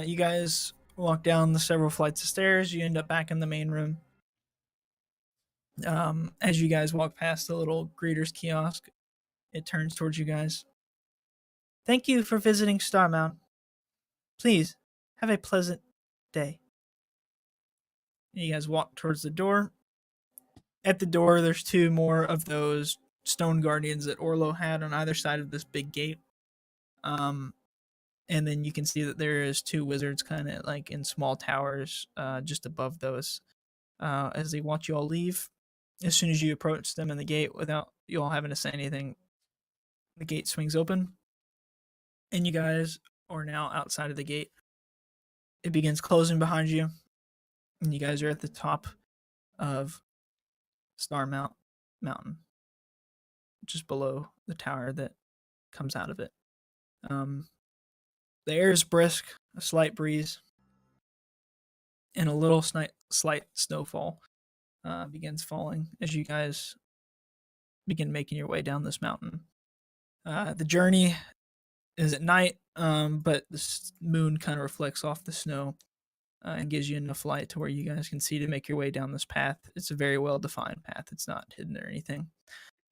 You guys walk down the several flights of stairs. You end up back in the main room. As you guys walk past the little greeter's kiosk, it turns towards you guys. Thank you for visiting Starmount. Please, have a pleasant day. You guys walk towards the door. At the door, there's two more of those stone guardians that Orlo had on either side of this big gate. And then you can see that there is two wizards kind of like in small towers just above those as they watch you all leave. As soon as you approach them in the gate without you all having to say anything, the gate swings open. And you guys are now outside of the gate. It begins closing behind you. And you guys are at the top of Starmount Mountain, just below the tower that comes out of it. The air is brisk, a slight breeze, and a little slight snowfall begins falling as you guys begin making your way down this mountain. The journey is at night, but the moon kind of reflects off the snow and gives you enough light to where you guys can see to make your way down this path. It's a very well-defined path. It's not hidden or anything.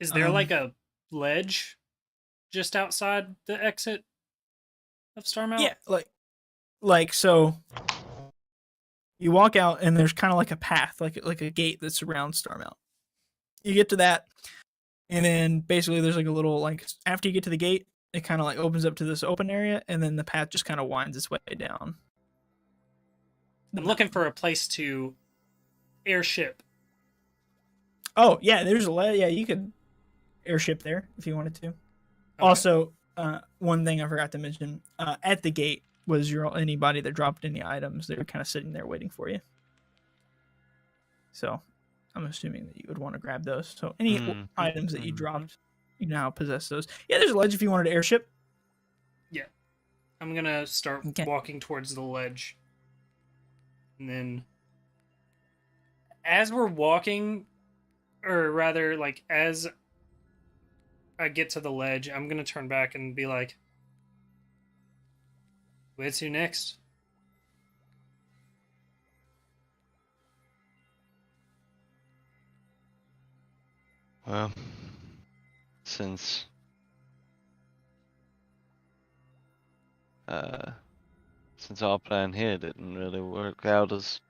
Is there like a ledge just outside the exit of Starmount? Yeah, like so. You walk out and there's kind of like a path, like a gate that surrounds Starmount. You get to that, and then basically there's like a little after you get to the gate, it kind of like opens up to this open area, and then the path just kind of winds its way down. I'm looking for a place to airship. Oh yeah, there's yeah, you could airship there if you wanted to. Okay. Also, one thing I forgot to mention, at the gate was anybody that dropped any items. They were kind of sitting there waiting for you. So I'm assuming that you would want to grab those. So any items that you dropped, you now possess those. Yeah, there's a ledge if you wanted to airship. Yeah. I'm going to start walking towards the ledge. And then as we're walking, or rather as I get to the ledge, I'm going to turn back and be like, where to next? Well, since our plan here didn't really work out as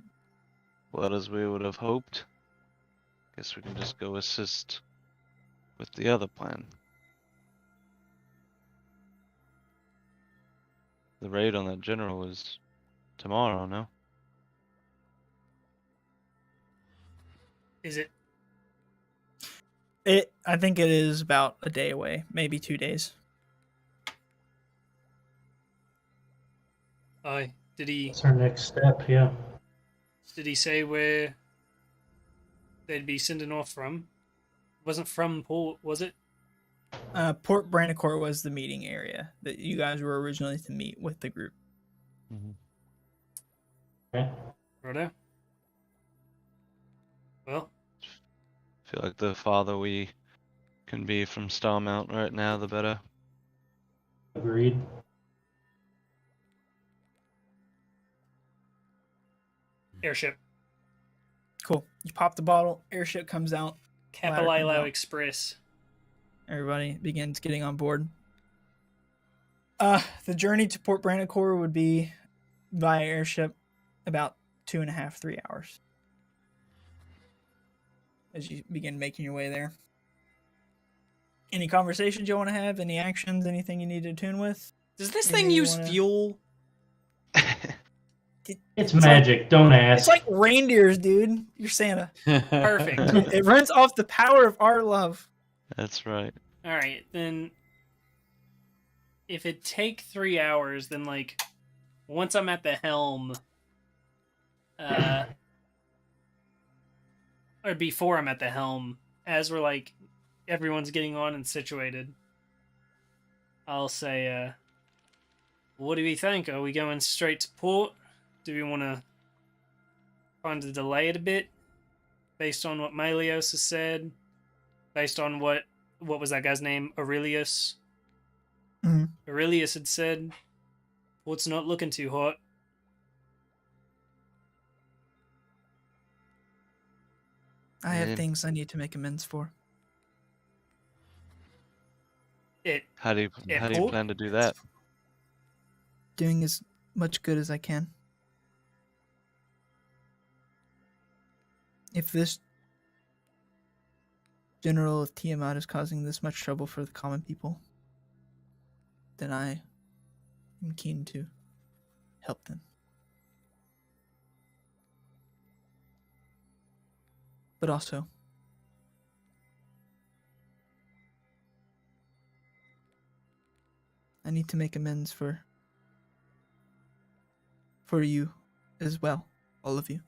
well as we would have hoped, guess we can just go assist with the other plan. The raid on that general is tomorrow, no? Is it? I think it is about a day away, maybe 2 days. Did he? That's our next step, yeah. Did he say where they'd be sending off from? Wasn't from Port, was it? Port Brandicourt was the meeting area that you guys were originally to meet with the group. Okay. Righto. Well, I feel like the farther we can be from Starmount right now, the better. Agreed. airship. Cool. You pop the bottle. Airship comes out. ladder comes Capililo out. Express. Everybody begins getting on board. The journey to Port Brandicore would be via airship about 2.5, 3 hours. As you begin making your way there. Any conversations you want to have? Any actions? Anything you need to tune with? Does this Anything thing you use wanna- fuel? It's magic. Don't ask. It's like reindeers, dude. You're Santa. Perfect. It runs off the power of our love. That's right. All right, then. If it take 3 hours, then like, once I'm at the helm, or before I'm at the helm, as we're like, everyone's getting on and situated, I'll say, what do we think? Are we going straight to port? Do we want to kind of delay it a bit? Based on what Melios has said? Based on what was that guy's name? Aurelius? Mhm. Aurelius had said, port's not looking too hot. I have Yeah. things I need to make amends for. How do you port? plan to do that? Doing as much good as I can. If this general of Tiamat is causing this much trouble for the common people, then I am keen to help them. But also, I need to make amends for you as well, all of you.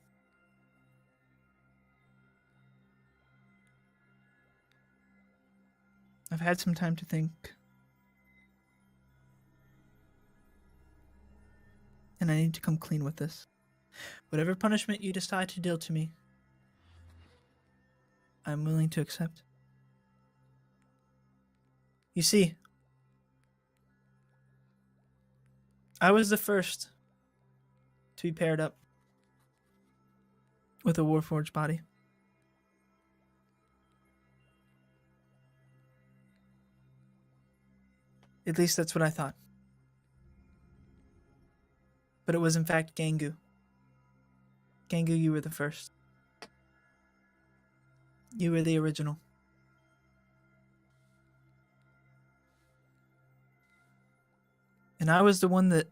I've had some time to think. And I need to come clean with this. Whatever punishment you decide to deal to me, I'm willing to accept. You see, I was the first to be paired up with a Warforged body. At least that's what I thought. But it was in fact Gangu. Gangu, you were the first. You were the original. And I was the one that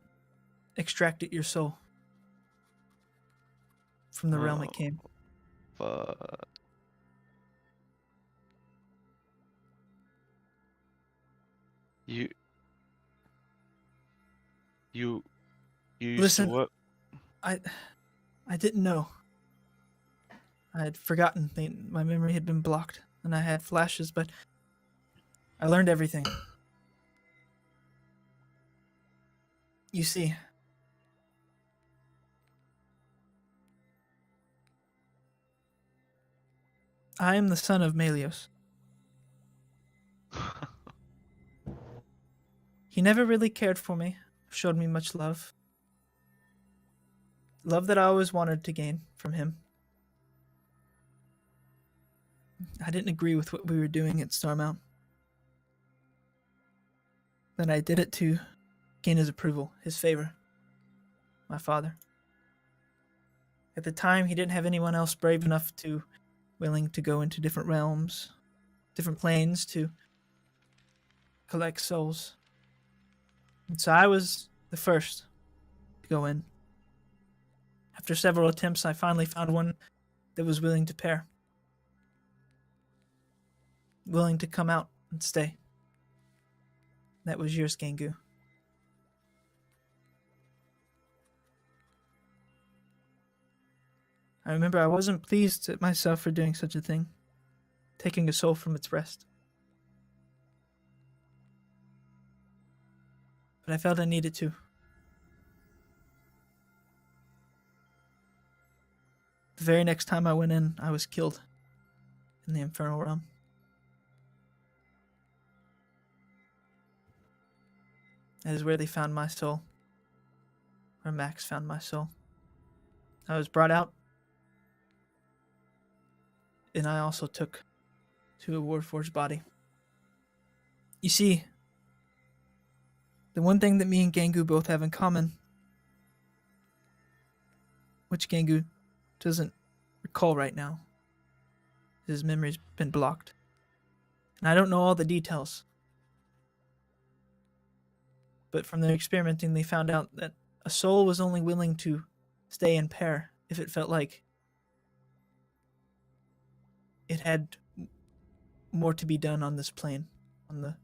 extracted your soul from the realm it came. Fuck. You used Listen, to work. I didn't know. I had forgotten. My memory had been blocked, and I had flashes, but I learned everything. You see, I am the son of Melios. He never really cared for me, showed me much love. Love that I always wanted to gain from him. I didn't agree with what we were doing at Starmount. But I did it to gain his approval, his favor. My father. At the time, he didn't have anyone else brave enough to, willing to go into different realms, different planes to collect souls. And so I was the first to go in. After several attempts, I finally found one that was willing to pair. Willing to come out and stay. That was yours, Gangu. I remember I wasn't pleased at myself for doing such a thing, taking a soul from its rest. But I felt I needed to. The very next time I went in, I was killed in the Infernal Realm. That is where they found my soul. Where Max found my soul. I was brought out. and I also took to a Warforged body. You see, the one thing that me and Gangu both have in common, which Gangu doesn't recall right now, his memory's been blocked. And I don't know all the details. But from their experimenting, they found out that a soul was only willing to stay in pair if it felt like it had more to be done on this plane, on the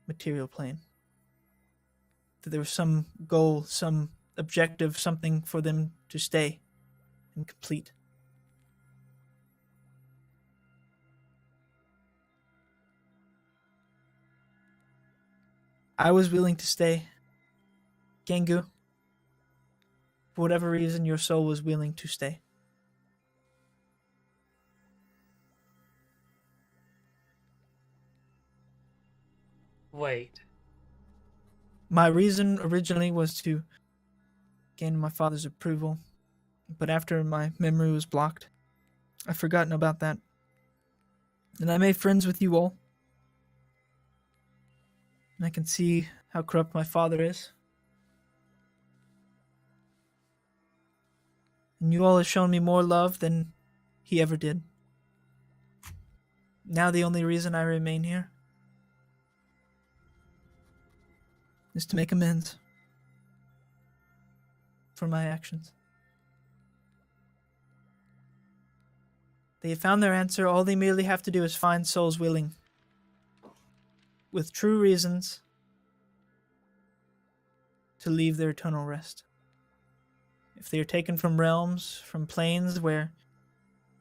material plane. That there was some goal, some objective, something for them to stay and complete. I was willing to stay. Gangu, for whatever reason, your soul was willing to stay. Wait. My reason originally was to gain my father's approval, but after my memory was blocked, I've forgotten about that. And I made friends with you all. And I can see how corrupt my father is. And you all have shown me more love than he ever did. Now the only reason I remain here is to make amends for my actions. They have found their answer. All they merely have to do is find souls willing, with true reasons, to leave their eternal rest. If they are taken from realms, from planes where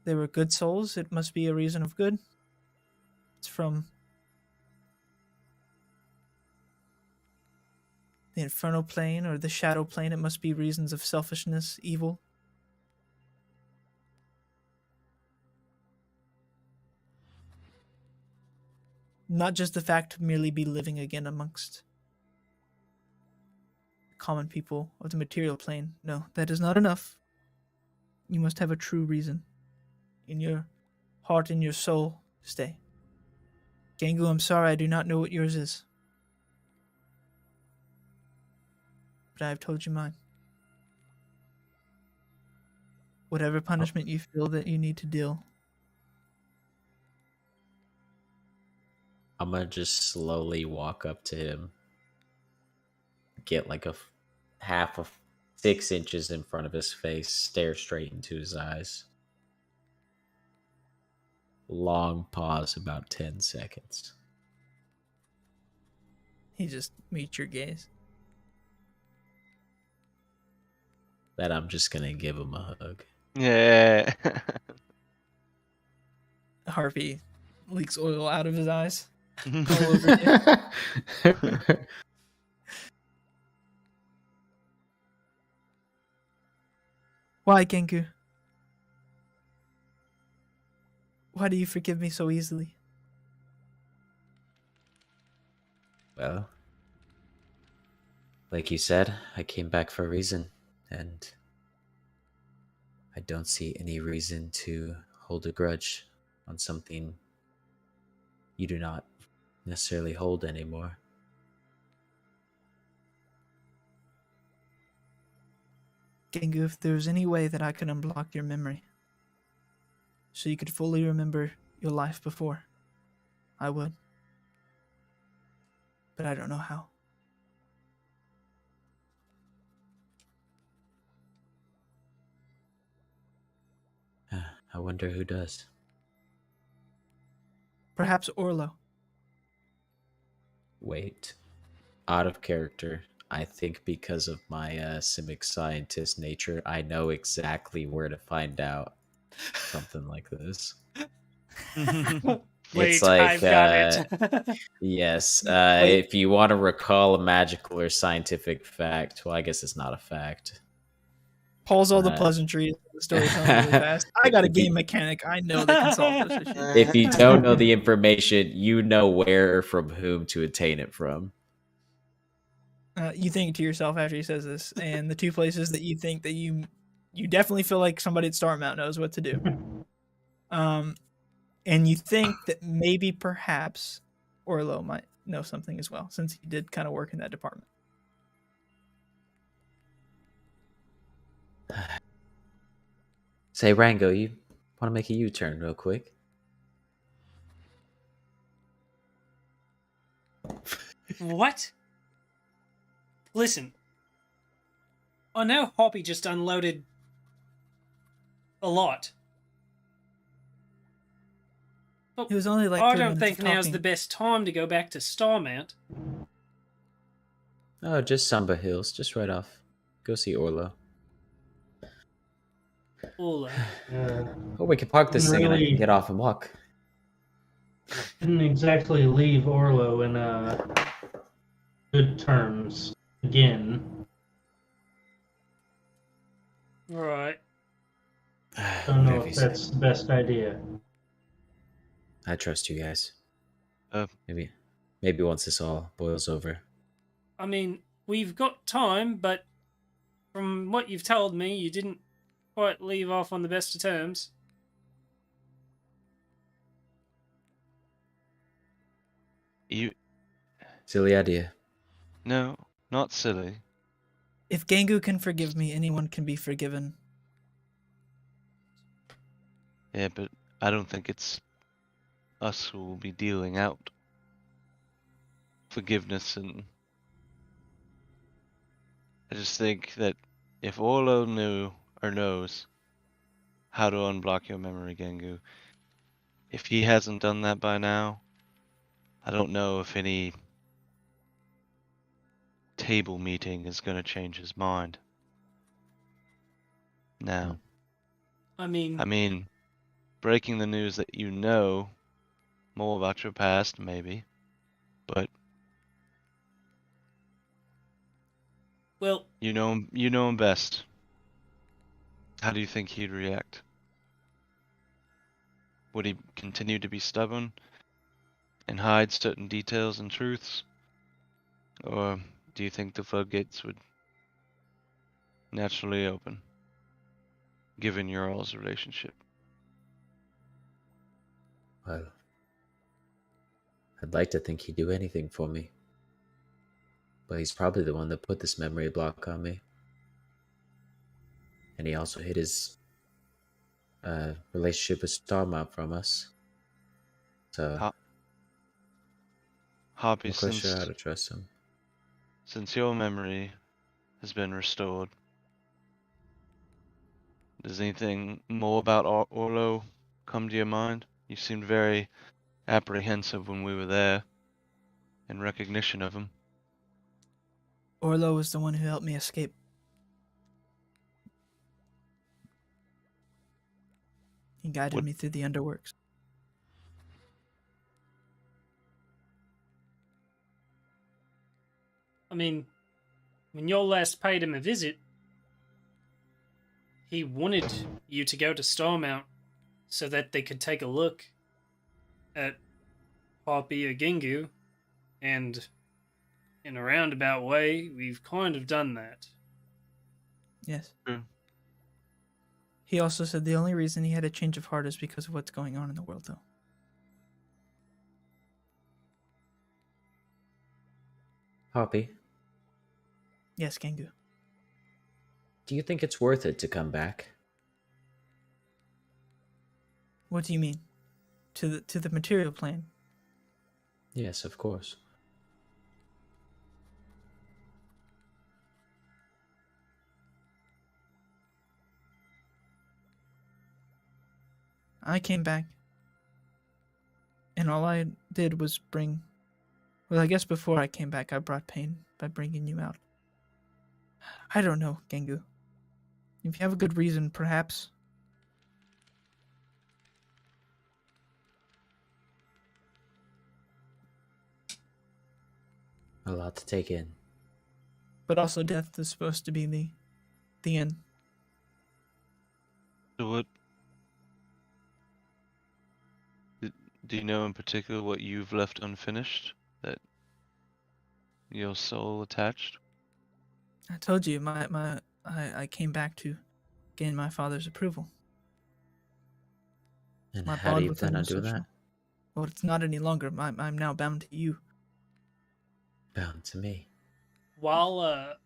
there were good souls, it must be a reason of good. It's from the infernal plane or the shadow plane, it must be reasons of selfishness, evil. Not just the fact to merely be living again amongst common people of the material plane. No, that is not enough. You must have a true reason in your heart and your soul to stay. Gangu, I'm sorry I do not know what yours is. But I have told you mine. Whatever punishment you feel that you need to deal. I'm gonna just slowly walk up to him, get like a half of 6 inches in front of his face, stare straight into his eyes. Long pause, about 10 seconds. He just meets your gaze. That I'm just gonna give him a hug. Yeah. Harvey leaks oil out of his eyes. All over you. Why, Genku? Why do you forgive me so easily? Well, like you said, I came back for a reason, and I don't see any reason to hold a grudge on something you do not necessarily hold anymore. Gengu, if there's any way that I could unblock your memory so you could fully remember your life before, I would. But I don't know how. I wonder who does. Perhaps Orlo. Wait. Out of character. I think because of my simic scientist nature, I know exactly where to find out something like this. Wait, It's like, I've got it. yes, if you want to recall a magical or scientific fact, well, I guess it's not a fact. Pause all the pleasantries in the storytelling really fast. I got a game mechanic. I know they can solve this issue. If you don't know the information, you know where or from whom to attain it from. You think to yourself after he says this, and the two places that you think that you definitely feel like somebody at Starmount knows what to do. And you think that maybe perhaps Orlo might know something as well, since he did kind of work in that department. Say, Rango, you want to make a U-turn real quick? What? Listen. I know Hoppy just unloaded a lot. But It was only like I 30 don't minutes think of now's talking. the best time to go back to Starmount. Oh, just Samba Hills, just right off. Go see Orlo. Orlo. Oh, we can park this thing and I can get off and walk. Didn't exactly leave Orlo in good terms again. Right. Don't know Whatever if you say. that's the best idea. I trust you guys. Uh, Maybe once this all boils over. I mean, we've got time, but from what you've told me, you didn't quite leave off on the best of terms. You Silly idea. no, not silly. If Gangu can forgive me, anyone can be forgiven. Yeah, but I don't think it's us who will be dealing out forgiveness, and I just think that if Orlo knew or knows how to unblock your memory, Gengu, if he hasn't done that by now, I don't know if any table meeting is going to change his mind. Now, I mean, breaking the news that you know more about your past, maybe, but well, you know him best. How do you think he'd react? Would he continue to be stubborn and hide certain details and truths? Or do you think the floodgates would naturally open, given your all's relationship? Well, I'd like to think he'd do anything for me. But he's probably the one that put this memory block on me. And he also hid his relationship with Starmount from us. So, Hoppy, I'm not quite sure how to trust him. Since your memory has been restored, does anything more about Orlo come to your mind? You seemed very apprehensive when we were there, in recognition of him. Orlo was the one who helped me escape. He guided me through the underworks. I mean, when you last paid him a visit, he wanted you to go to Starmount so that they could take a look at Hoppy or Gingu, and in a roundabout way, we've kind of done that. Yes. True. He also said the only reason he had a change of heart is because of what's going on in the world, though. Hoppy, Yes, Gangu. do you think it's worth it to come back? What do you mean? To the material plane? Yes, of course. I came back, and all I did was bring... Well, I guess before I came back, I brought pain by bringing you out. I don't know, Gangu. If you have a good reason, perhaps. A lot to take in. But also death is supposed to be the end. So what? Do you know in particular what you've left unfinished that your soul attached? I told you, I came back to gain my father's approval. And My how do bond you with plan him on was so doing that? strong. Well, it's not any longer. I'm now bound to you. Bound to me. While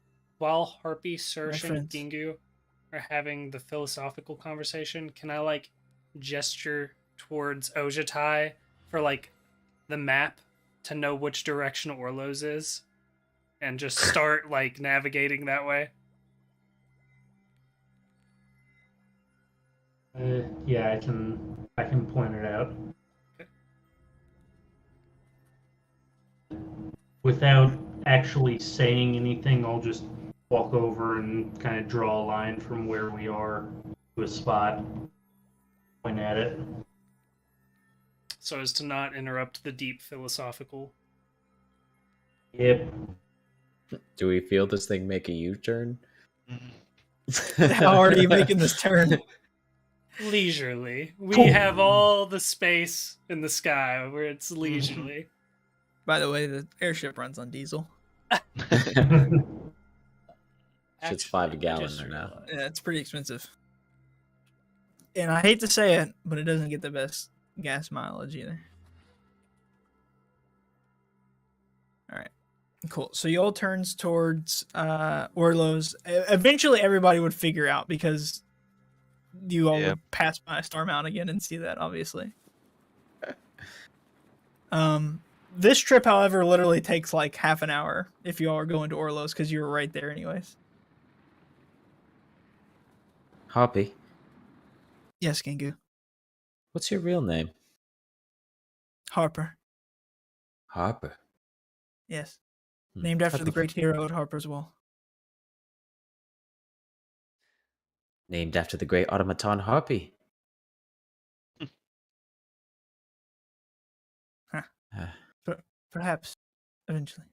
Harpy, Sersha, and friends. Gingu are having the philosophical conversation, can I like gesture towards Ojatai for like the map to know which direction Orlos is, and just start like navigating that way? Yeah, I can point it out. Okay. Without actually saying anything, I'll just walk over and kind of draw a line from where we are to a spot, point at it. So as to not interrupt the deep philosophical. Yep. Do we feel this thing make a U-turn? How hard are you making this turn? Leisurely. We have all the space in the sky where it's leisurely. By the way, the airship runs on diesel. Shit's $5 a gallon right now. Yeah, it's pretty expensive. And I hate to say it, but it doesn't get the best gas mileage either. All right. Cool. So y'all turns towards Orlos. Eventually everybody would figure out because you all would pass by Starmount again and see that, obviously. This trip, however, literally takes like half an hour if you all are going to Orlos because you're right there anyways. Hoppy, Yes, Gingu. what's your real name? Harper. Harper. Yes. Named after Type the of- great hero at Harper's Wall. Named after the great automaton Harpy. Perhaps. Eventually.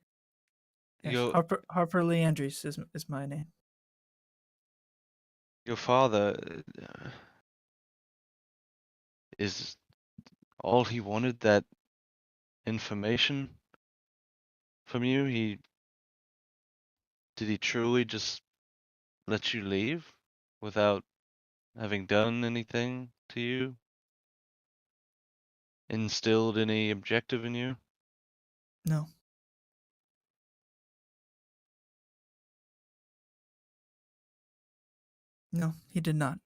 Yes. Your Harper Lee Andrews is my name. your father is all he wanted that information from you. Did he truly just let you leave without having done anything to you? Instilled any objective in you? No. No, he did not.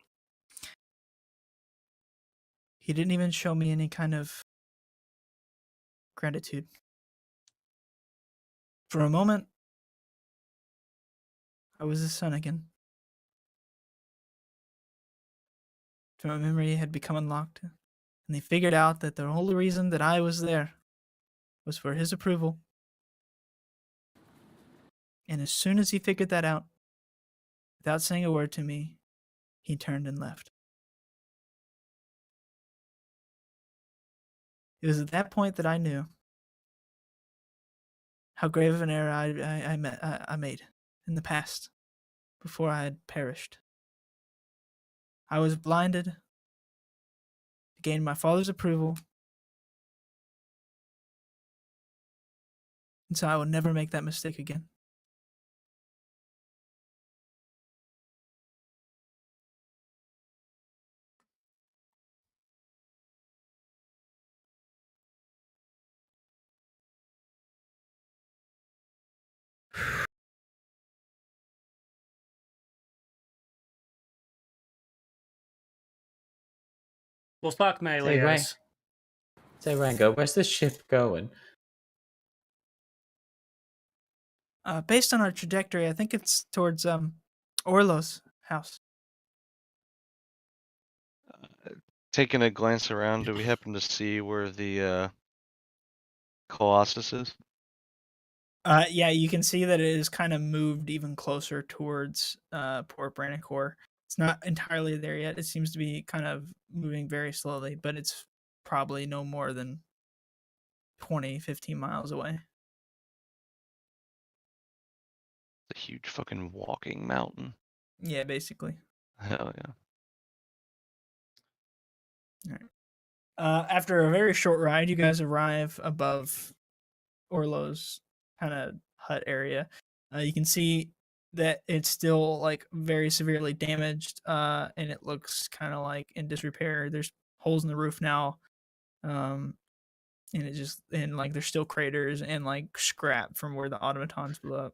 He didn't even show me any kind of gratitude. For a moment, I was his son again. So my memory had become unlocked, and they figured out that the only reason that I was there was for his approval. And as soon as he figured that out, without saying a word to me, he turned and left. It was at that point that I knew how grave of an error I made in the past before I had perished. I was blinded to gain my father's approval, and so I will never make that mistake again. Well, fuck Say, Leos. Rango, where's this ship going? Based on our trajectory, I think it's towards Orlo's house. Taking a glance around, do we happen to see where the Colossus is? Yeah, you can see that it is kind of moved even closer towards Port Brannicore. It's not entirely there yet. It seems to be kind of moving very slowly, but it's probably no more than 20, 15 miles away. The huge fucking walking mountain. Yeah, basically. Hell yeah. All right. After a very short ride, you guys arrive above Orlo's kind of hut area. You can see that it's still like very severely damaged, and it looks kind of like in disrepair. There's holes in the roof now. And like there's still craters and like scrap from where the automatons blew up.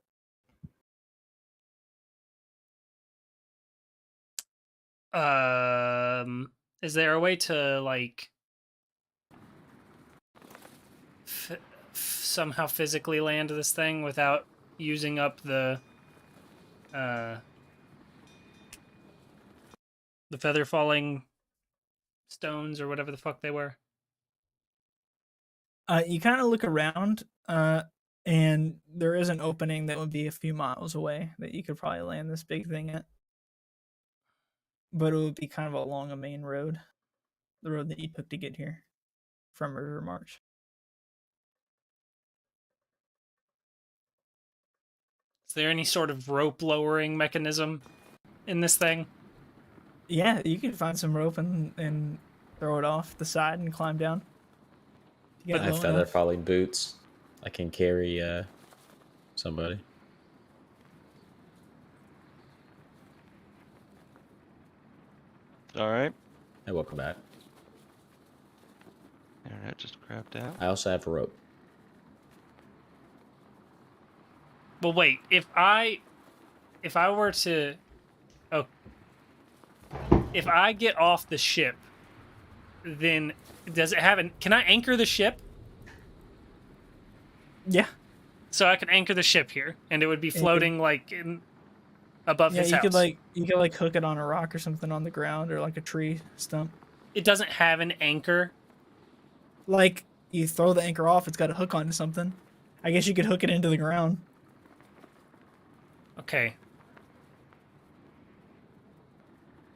Is there a way to like somehow physically land this thing without using up the feather falling stones or whatever the fuck they were? You kind of look around, and there is an opening that would be a few miles away that you could probably land this big thing at. But it would be kind of along a main road, the road that you took to get here from River March. Is there any sort of rope lowering mechanism in this thing? Yeah, you could find some rope and throw it off the side and climb down. I have feather falling boots. I can carry somebody. All right. Hey, welcome back. Internet just crapped out. I also have a rope. Well, wait. If I were to, if I get off the ship, then does it have can I anchor the ship? Yeah. So I could anchor the ship here, and it would be floating like above his house. You could like hook it on a rock or something on the ground or like a tree stump. It doesn't have an anchor. Like you throw the anchor off, it's got a hook onto something. I guess you could hook it into the ground. Okay.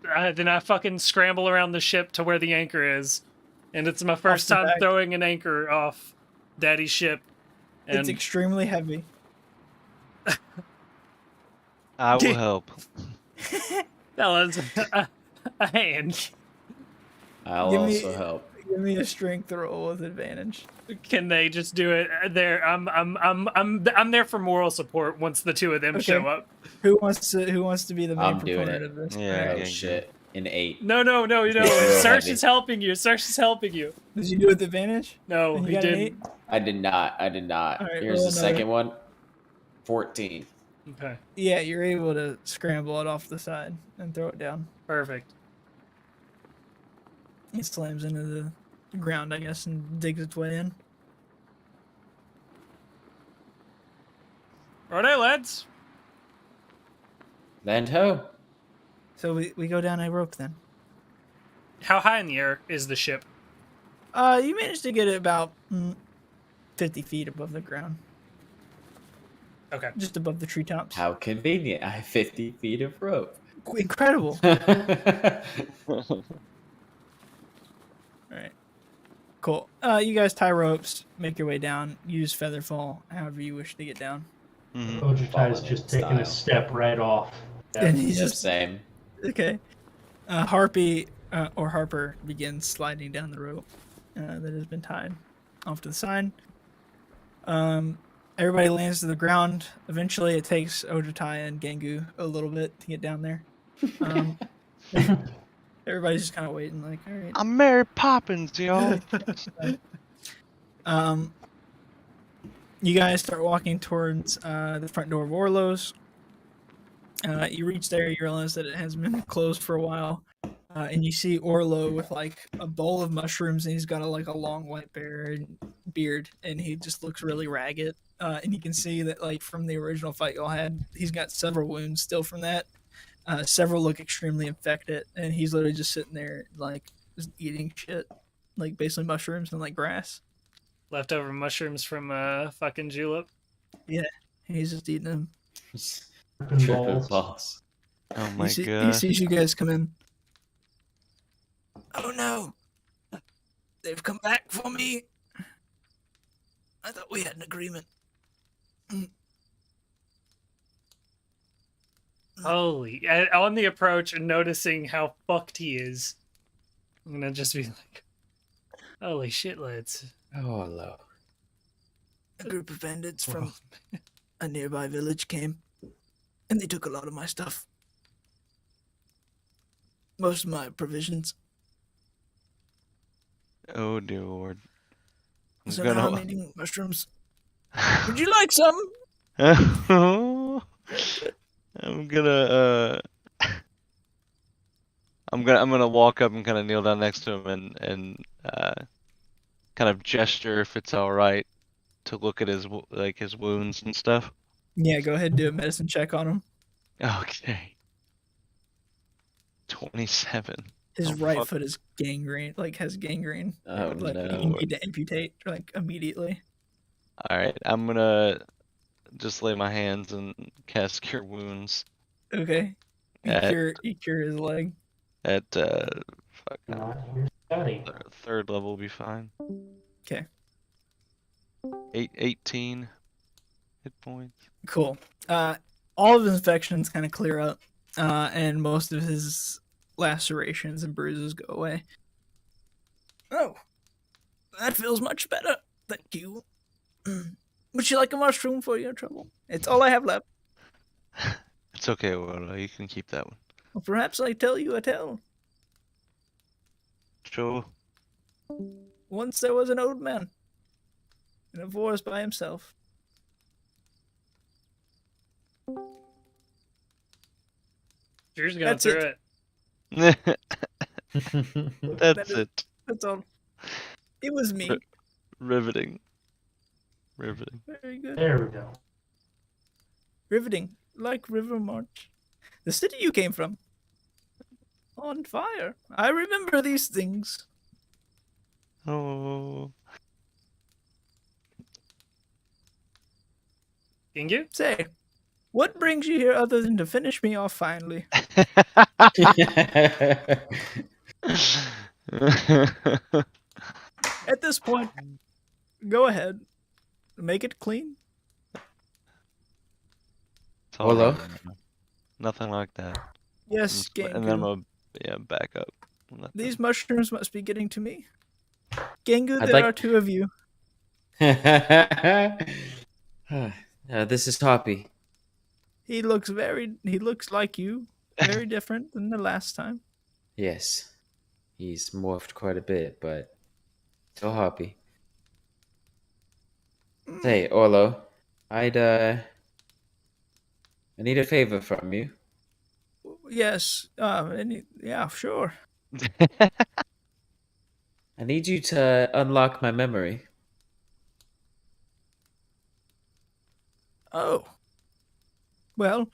Then I fucking scramble around the ship to where the anchor is, and it's my first time throwing an anchor off Daddy's ship. And it's extremely heavy. I will help. Fellas, a hand. I'll also help. Give me a strength roll with advantage. Can they just do it there? I'm there for moral support once the two of them show up. Who wants to be the main proponent of this? Yeah. Oh shit. An 8. No. Search is helping you. Search is helping you. Did you do it with advantage? No, he didn't. I did not. All right, here's the second one. 14. Okay. Yeah, you're able to scramble it off the side and throw it down. Perfect. It slams into the ground, I guess, and digs its way in. Righto, lads. Land ho. So we go down a rope then. How high in the air is the ship? You managed to get it about 50 feet above the ground. Okay. Just above the treetops. How convenient. I have 50 feet of rope. Incredible. All right. Cool. You guys tie ropes, make your way down, use featherfall, however you wish to get down. Ojutai's just taking a step right off. And he's Just just same. okay. Harpy or Harper begins sliding down the rope that has been tied off to the side. Everybody lands to the ground. Eventually, it takes Ojutai and Gangu a little bit to get down there. Everybody's just kind of waiting, like, all right. I'm Mary Poppins, y'all. You guys start walking towards the front door of Orlo's. You reach there, you realize that it has been closed for a while. And you see Orlo with like a bowl of mushrooms, and he's got a long white beard, and he just looks really ragged. And you can see that like from the original fight y'all had, he's got several wounds still from that. Several look extremely infected, and he's literally just sitting there like just eating shit, like basically mushrooms and like grass. Leftover mushrooms from fucking Julep. Yeah, he's just eating them. Balls. Balls. Oh my He god. sees you guys come in. Oh no! They've come back for me. I thought we had an agreement. Holy! On the approach and noticing how fucked he is, I'm gonna just be like, "Holy shit, lads!" Oh, hello. A group of bandits from a nearby village came, and they took a lot of my stuff. Most of my provisions. Oh dear lord. I'm So now I'm gonna. eating mushrooms. Would you like some? I'm gonna. I'm gonna walk up and kind of kneel down next to him and kind of gesture if it's all right to look at his his wounds and stuff. Yeah, go ahead and do a medicine check on him. Okay. 27. His Oh, right fuck. foot is gangrene, like has gangrene. Oh, Like no. you need to amputate like immediately. All right, I'm gonna just lay my hands and cast Cure Wounds Okay. at You cure his leg. fuck, Not your Scotty. third level will be fine. Okay. 18 hit points. Cool. All of his infections kind of clear up, and most of his lacerations and bruises go away. Oh, that feels much better. Thank you. Would you like a mushroom for your trouble? It's all I have left. It's okay, Aurora, you can keep that one. Or perhaps I tell you a tale. Sure. Once there was an old man in a forest by himself. Drew's going That's through it. it. That's it. That's all. It was me. Riveting. Riveting. Very good. There we go. Riveting, like River March. The city you came from. On fire. I remember these things. Oh. Gingu? Say, what brings you here other than to finish me off finally? At this point, go ahead. Make it clean. It's all Hello? right. Nothing like that. Yes, And then I'm Gengu. gonna back up. These mushrooms must be getting to me. Gengu, I'd there like- are two of you. This is Hoppy. He looks like you. Very different than the last time. Yes. He's morphed quite a bit, but still Hoppy. Say, Orlo, I need a favor from you. Yes. Yeah, sure. I need you to unlock my memory. Oh. Well,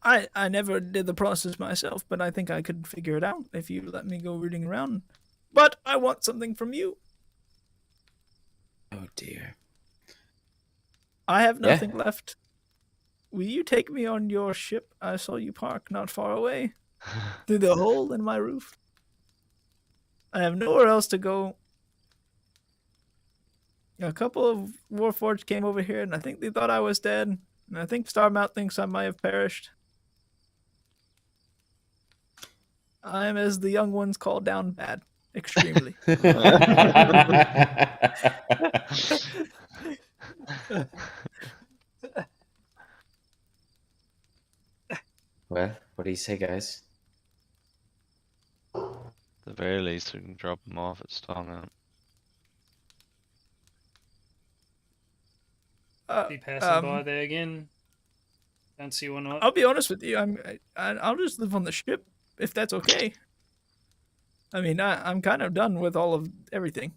I never did the process myself, but I think I could figure it out if you let me go rooting around. But I want something from you. Oh dear. I have nothing left. Will you take me on your ship? I saw you park not far away. Through the hole in my roof. I have nowhere else to go. A couple of Warforged came over here, and I think they thought I was dead. And I think Starmount thinks I might have perished. I am, as the young ones call, down bad. Extremely. Well, what do you say, guys? At the very least, we can drop him off at Starmount. Be passing by there again. Don't see one up. I'll be honest with you. I'll just live on the ship if that's okay. I mean, I'm kind of done with all of everything.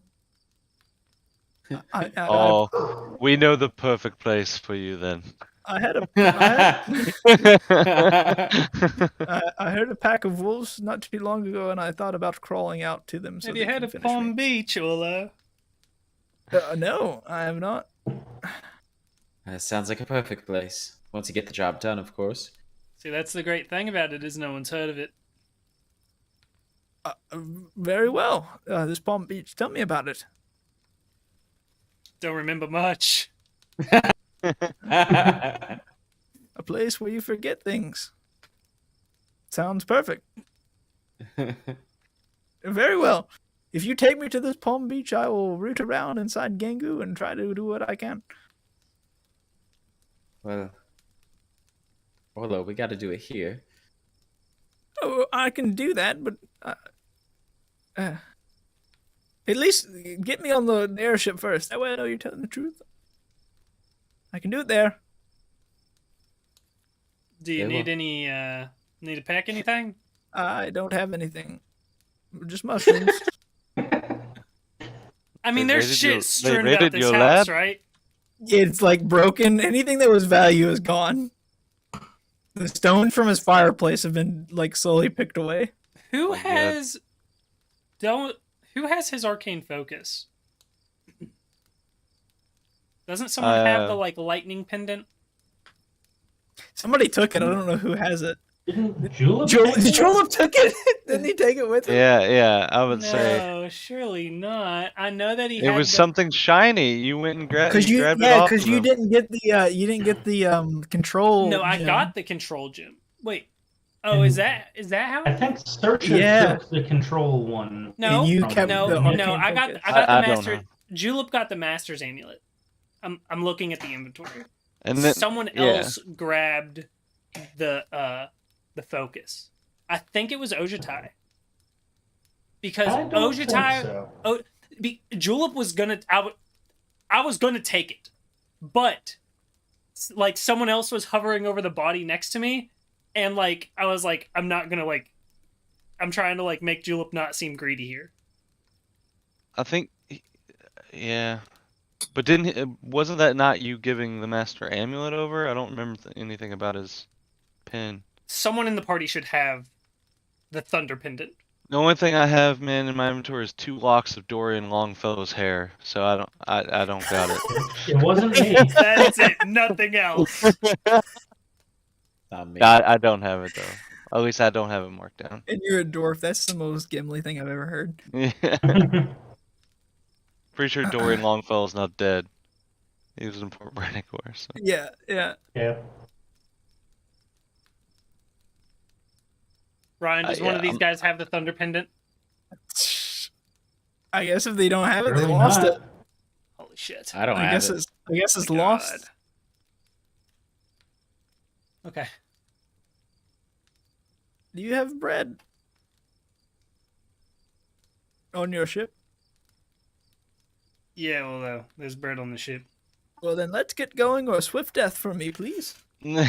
We know the perfect place for you then. I heard a pack of wolves not too long ago, and I thought about crawling out to them. So Have you had a Palm Beach, Orlo? No, I have not. That sounds like a perfect place. Once you get the job done, of course. See, that's the great thing about it is no one's heard of it. Very well. This Palm Beach. Tell me about it. Don't remember much. A place where you forget things. Sounds perfect. Very well. If you take me to this Palm Beach, I will root around inside Gengu and try to do what I can. Well, Orlo, we got to do it here. Oh, I can do that, but At least get me on the airship first. That way I know you're telling the truth. I can do it there. Do you need any, need to pack anything? I don't have anything. Just mushrooms. I mean, They there's raided shit your- strewn they about raided this your house, lab? right? It's like broken. Anything that was value is gone. The stones from his fireplace have been like slowly picked away. Who my God. has who has his arcane focus? Doesn't someone have the like lightning pendant? Somebody took it. I don't know who has it. Didn't Julep? take it? Julep took it. Didn't he take it with him? Yeah, I would say No, surely not. I know that he it had was the- something shiny. You went and grabbed it off Because of you him. didn't get the control. No, I gem. got the control gem. Wait. Oh, is that how? I think Searcher took the control one. No, And you from kept no, the no. arcane I got focus. the I don't master. know. Julep got the master's amulet. I'm looking at the inventory. And then Someone else grabbed the focus. I think it was Ojutai. Because I don't think Ojutai, so. Julep was gonna. I was gonna take it, but like someone else was hovering over the body next to me, and like I was like, I'm not gonna like. I'm trying to like make Julep not seem greedy here. I think, yeah. But wasn't that not you giving the master amulet over? I don't remember anything about his pin. Someone in the party should have the thunder pendant. The only thing I have, man, in my inventory is 2 locks of Dorian Longfellow's hair, so I don't got it. It wasn't me. That's it. Nothing else. Not me. I don't have it though. At least I don't have it marked down. And you're a dwarf. That's the most Gimli thing I've ever heard. Yeah. Pretty sure Dorian Longfellow's not dead. He was in Port Branicore, so. Yeah. Yeah. Ryan, does one of these guys have the thunder pendant? I guess if they don't have it, they Really lost not. it. Holy shit. I don't I have guess it. it's God. lost. Okay. Do you have bread on your ship? Yeah, well, there's bread on the ship. Well, then let's get going, or swift death for me, please. He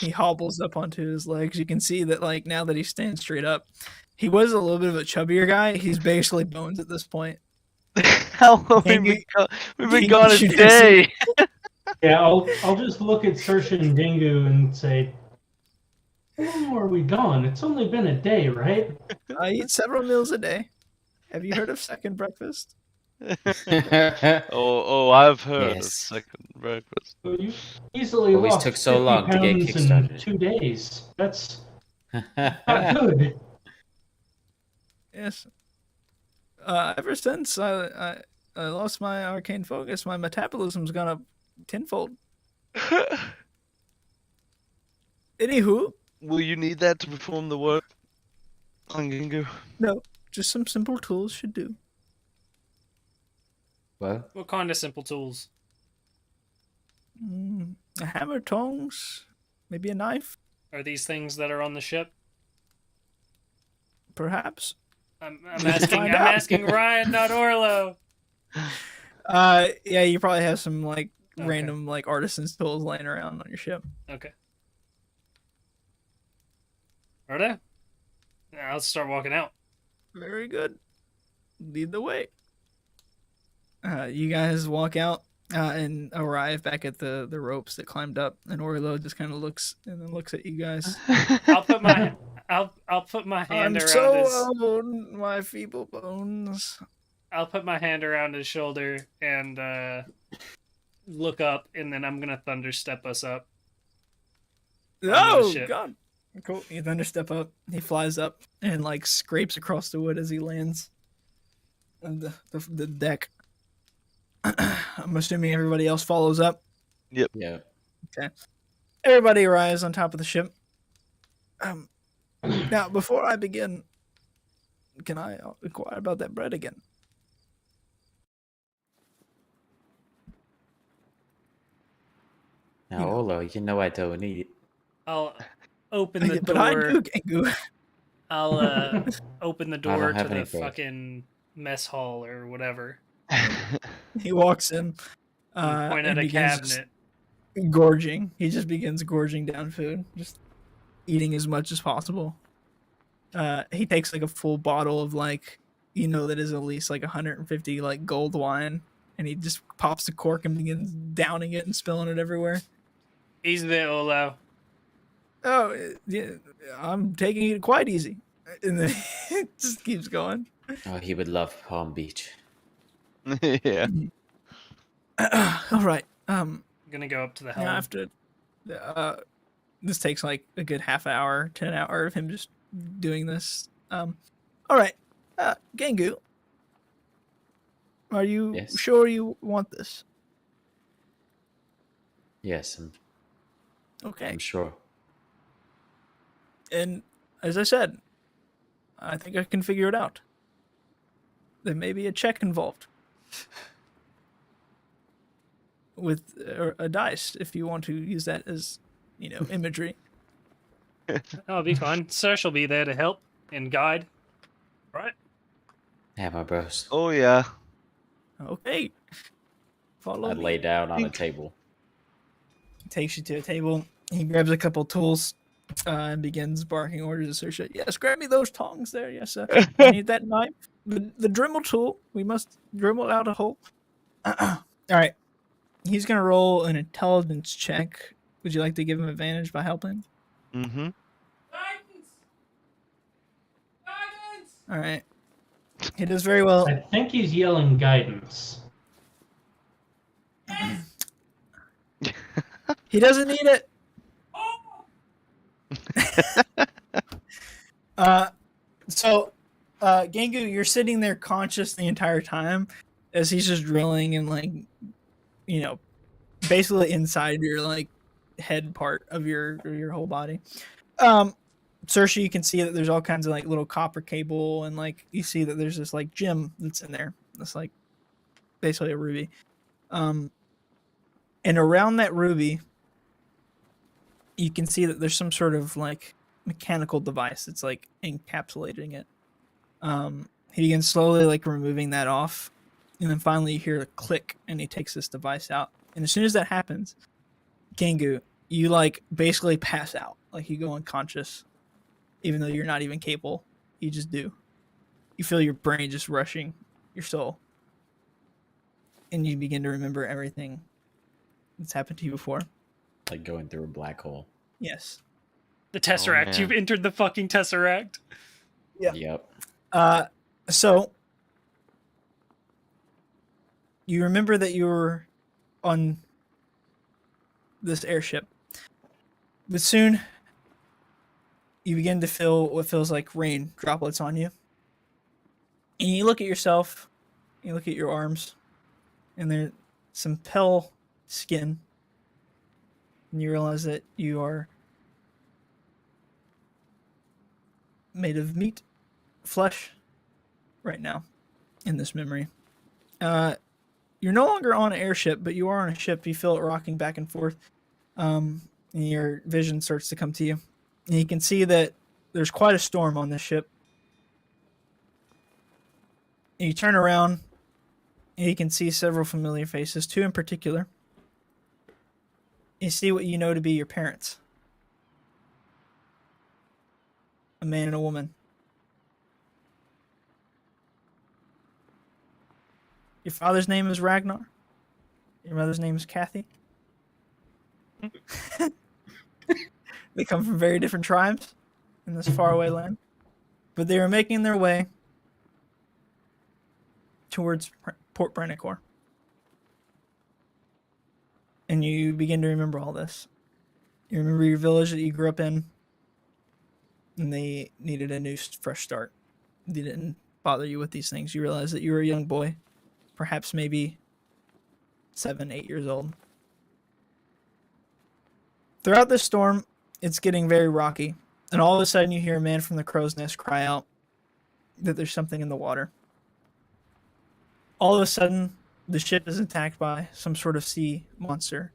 hobbles up onto his legs. You can see that, like, now that he stands straight up, he was a little bit of a chubbier guy. He's basically bones at this point. How long we've been gone a you day? Yeah, I'll just look at Sersha and Dingu and say, how long are we gone? It's only been a day, right? I eat several meals a day. Have you heard of second breakfast? Oh, I've heard of Yes. second breakfast. So you easily Always lost took so 50 long to get pounds in kickstarted. 2 days. That's not good. Yes. Ever since I lost my arcane focus, my metabolism's gone up tenfold. Anywho, Will you need that to perform the work on Gingu? no, just some simple tools should do. What? What kind of simple tools? A hammer, tongs, maybe a knife, Are these things that are on the ship? perhaps. I'm Let's asking. find I'm out. asking Ryan, not Orlo. Yeah, you probably have some like Okay. random like artisan's tools laying around on your ship. Okay. Are they? Yeah, let's start walking out. Very good. Lead the way. You guys walk out and arrive back at the ropes that climbed up, and Orlo just kind of looks and then looks at you guys. I'll put my I'll put my hand I'm around so his. old, my feeble bones. I'll put my hand around his shoulder and look up, and then I'm gonna thunder step us up. Oh ship. God! Cool. You thunder step up. He flies up and like scrapes across the wood as he lands on the deck. I'm assuming everybody else follows up. Yeah. Everybody arrives on top of the ship. Now, before I begin, can I inquire about that bread again? Now, You know. Olo, you know I don't eat. I'll open the But I door. do, Gengu. I'll open the I door don't to have the any bread. fucking mess hall or whatever. He walks in And point at and a begins cabinet. gorging. He just begins gorging down food, just eating as much as possible. He takes like a full bottle of like, that is at least like 150 like gold wine, and he just pops the cork and begins downing it and spilling it everywhere. Easy there, Olo. Oh, yeah, I'm taking it quite easy, and then it just keeps going. Oh, he would love Palm Beach. Yeah. All right. I'm gonna go up to the helm. Now after, this takes like a good half hour to an hour of him just doing this. All right, Gangu, are you Yes. sure you want this? Yes, Okay. I'm sure. And as I said, I think I can figure it out. There may be a check involved with a dice if you want to use that as, imagery. That'll be fine. Sersh will be there to help and guide. Right? Yeah, my bros. Oh yeah. Okay. Follow I'd me. lay down on a table. He takes you to a table. He grabs a couple tools and begins barking orders at Saoirse. Yes, grab me those tongs there. Yes, sir. I need that knife. The Dremel tool. We must Dremel out a hole. All right. He's going to roll an intelligence check. Would you like to give him advantage by helping? Mm-hmm. All right. He does very well. I think he's yelling guidance. He doesn't need it. Gangu, you're sitting there conscious the entire time as he's just drilling and like, basically inside your like head part of your whole body. Saoirse, you can see that there's all kinds of like little copper cable, and like you see that there's this like gem that's in there. That's like basically a ruby. And around that ruby, you can see that there's some sort of like mechanical device that's like encapsulating it. He begins slowly like removing that off, and then finally you hear a click, and he takes this device out. And as soon as that happens, Gangu, you like basically pass out, like you go unconscious, even though you're not even capable. You just do. You feel your brain just rushing your soul, and you begin to remember everything that's happened to you before. Like going through a black hole. Yes. The Tesseract. man. You've entered the fucking Tesseract. Yeah. Yep. So you remember that you were on this airship, but soon you begin to feel what feels like rain droplets on you. And you look at yourself, you look at your arms, and there's some pale skin, and you realize that you are made of meat, flesh, right now, in this memory. You're no longer on an airship, but you are on a ship. You feel it rocking back and forth, and your vision starts to come to you. And you can see that there's quite a storm on this ship. And you turn around, and you can see several familiar faces, two in particular. You see what you know to be your parents. A man and a woman. Your father's name is Ragnar. Your mother's name is Kathy. They come from very different tribes in this faraway land. But they are making their way towards Port Brenicore. And you begin to remember all this. You remember your village that you grew up in, and they needed a new, fresh start. They didn't bother you with these things. You realize that you were a young boy, perhaps maybe 7, 8 years old. Throughout this storm, it's getting very rocky, and all of a sudden you hear a man from the crow's nest cry out that there's something in the water. All of a sudden, the ship is attacked by some sort of sea monster.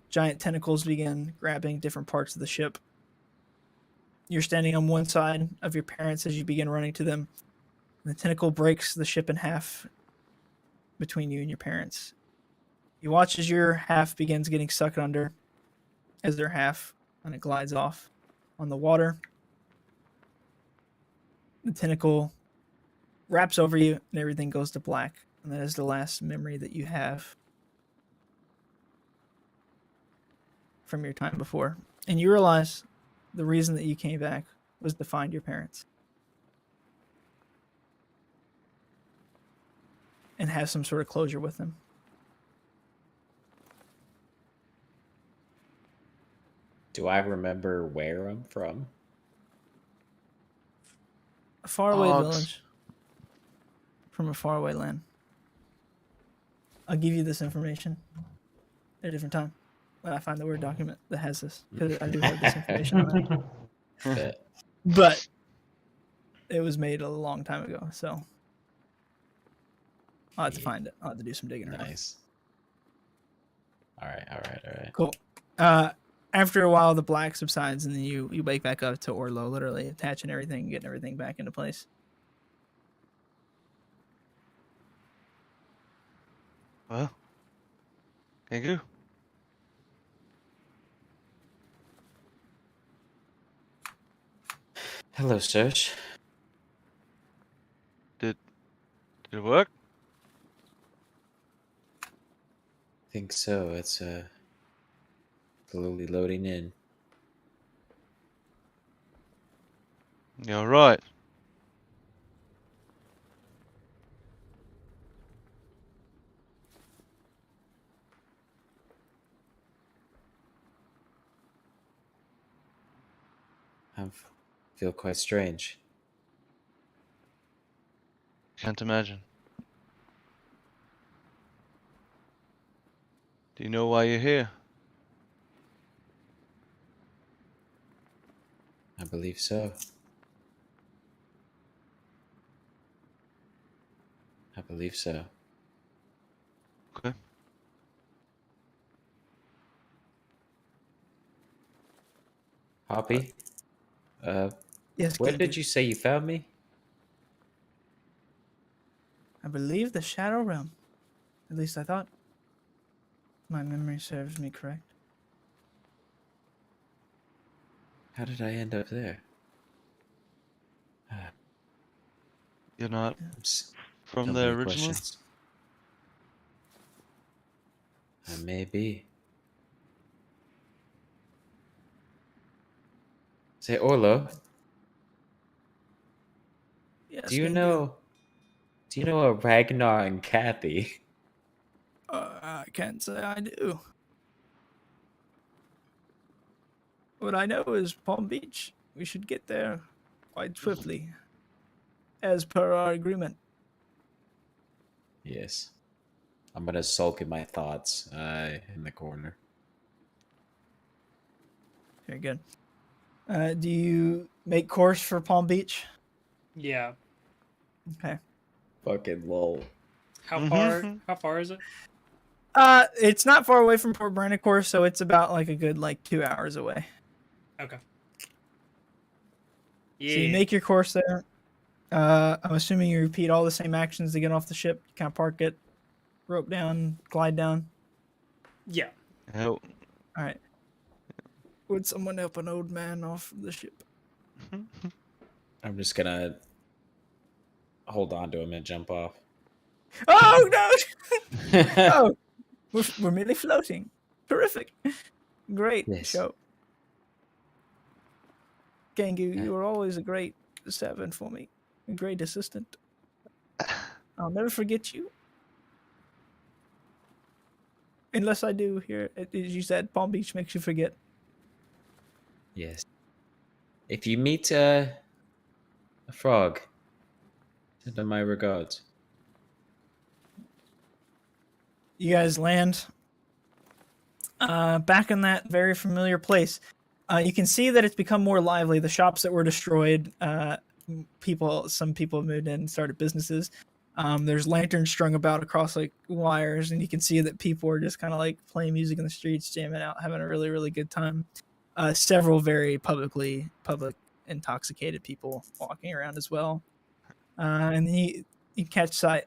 Giant tentacles begin grabbing different parts of the ship. You're standing on one side of your parents as you begin running to them. The tentacle breaks the ship in half between you and your parents. You watch as your half begins getting sucked under as their half, and it glides off on the water. The tentacle wraps over you and everything goes to black. And that is the last memory that you have from your time before. And you realize the reason that you came back was to find your parents and have some sort of closure with them. Do I remember where I'm from? A faraway Ogs. village from a faraway land. I'll give you this information at a different time when I find the Word document that has this, because I do have this information on it. Bet. But it was made a long time ago, so I'll have to find it. I'll have to do some digging around. Nice. All right. Cool. After a while, the black subsides, and then you wake back up to Orlo, literally attaching everything, getting everything back into place. Well, Gengu. Hello, Serge. Did it work? I think so. It's slowly loading in. You're right. I feel quite strange. Can't imagine. Do you know why you're here? I believe so. I believe so. Okay. Hoppy? Yes. Where Kinky. did you say you found me? I believe the Shadow Realm. At least I thought. My memory serves me correct. How did I end up there? You're not So from many there originally? questions. I may be. Say, Orlo, Yes. do you Kinky. know a Ragnar and Kathy? I can't say I do. What I know is Palm Beach. We should get there quite swiftly, as per our agreement. Yes. I'm gonna sulk in my thoughts in the corner. Very good. Do you make course for Palm Beach? Yeah. Okay. Fucking lol. How far is it? It's not far away from Port Brandicourt, so it's about like a good 2 hours away. Okay. So you make your course there. I'm assuming you repeat all the same actions to get off the ship. You kind of park it, rope down, glide down. Yeah. Hell, All right. Would someone help an old man off the ship? I'm just gonna hold on to him and jump off. Oh no! Oh, we're merely floating. Terrific. Great Yes. show. Gangu, you were always a great servant for me. A great assistant. I'll never forget you. Unless I do here. As you said, Palm Beach makes you forget. Yes. If you meet a frog, send him my regards. You guys land back in that very familiar place. You can see that it's become more lively. The shops that were destroyed, some people have moved in and started businesses. There's lanterns strung about across wires, and you can see that people are just kind of playing music in the streets, jamming out, having a really, really good time. Several very public intoxicated people walking around as well. And then you catch sight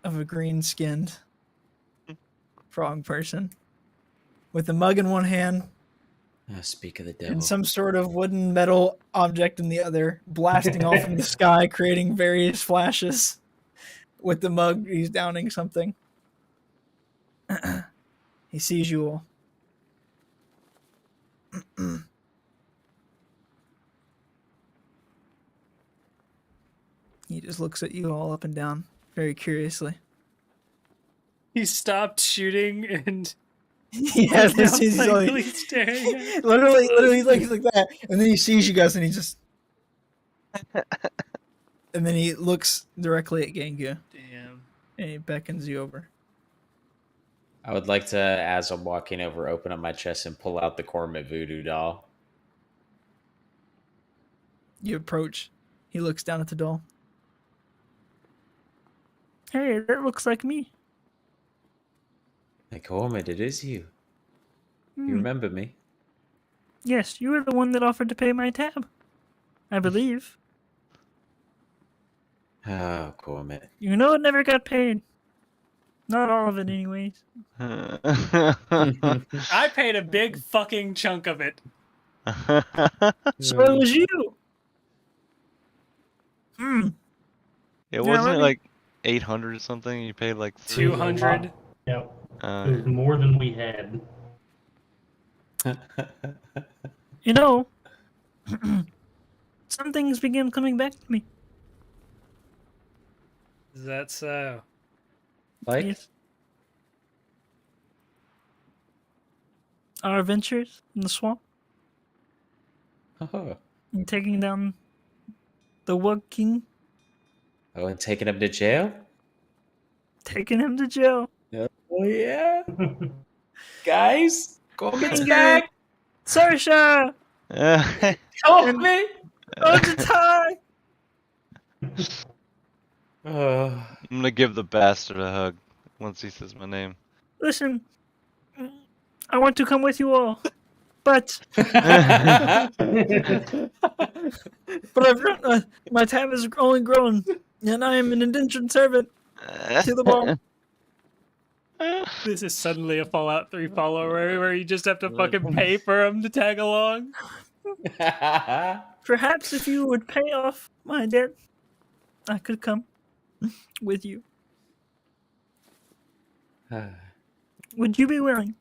of a green-skinned frog person with a mug in one hand Speak of the devil. and some sort of wooden metal object in the other, blasting off into the sky, creating various flashes. With the mug, he's downing something. He sees you all. He just looks at you all up and down, very curiously. He stopped shooting and Yeah, now he's blankly like, staring at literally he's like that, and then he sees you guys, and he just, and then he looks directly at Gangu, Damn. and he beckons you over. I would like to, as I'm walking over, open up my chest and pull out the Cormit voodoo doll. You approach. He looks down at the doll. Hey, that looks like me. Hey, Cormit, it is you. Hmm. You remember me? Yes, you were the one that offered to pay my tab. I believe. Oh, Cormit. You know it never got paid. Not all of it, anyways. I paid a big fucking chunk of it. So it was you. Hmm. Yeah, Yeah, wasn't let it me- like 800 or something? You paid like 200. Yep. Uh, It was more than we had. You know, some things began coming back to me. Is that so? Like? Yes. Our adventures in the swamp Oh. and taking down the Wug King, Oh, and taking him to jail? taking him to jail. Oh, yeah. Guys, Cormit's Gangu. back! Sarsha! Help me! Ojitai! Oh. I'm gonna give the bastard a hug once he says my name. Listen, I want to come with you all, but my time has only grown, and I am an indentured servant to the ball. This is suddenly a Fallout 3 follower where you just have to fucking pay for him to tag along. Perhaps if you would pay off my debt, I could come with you. Would you be willing,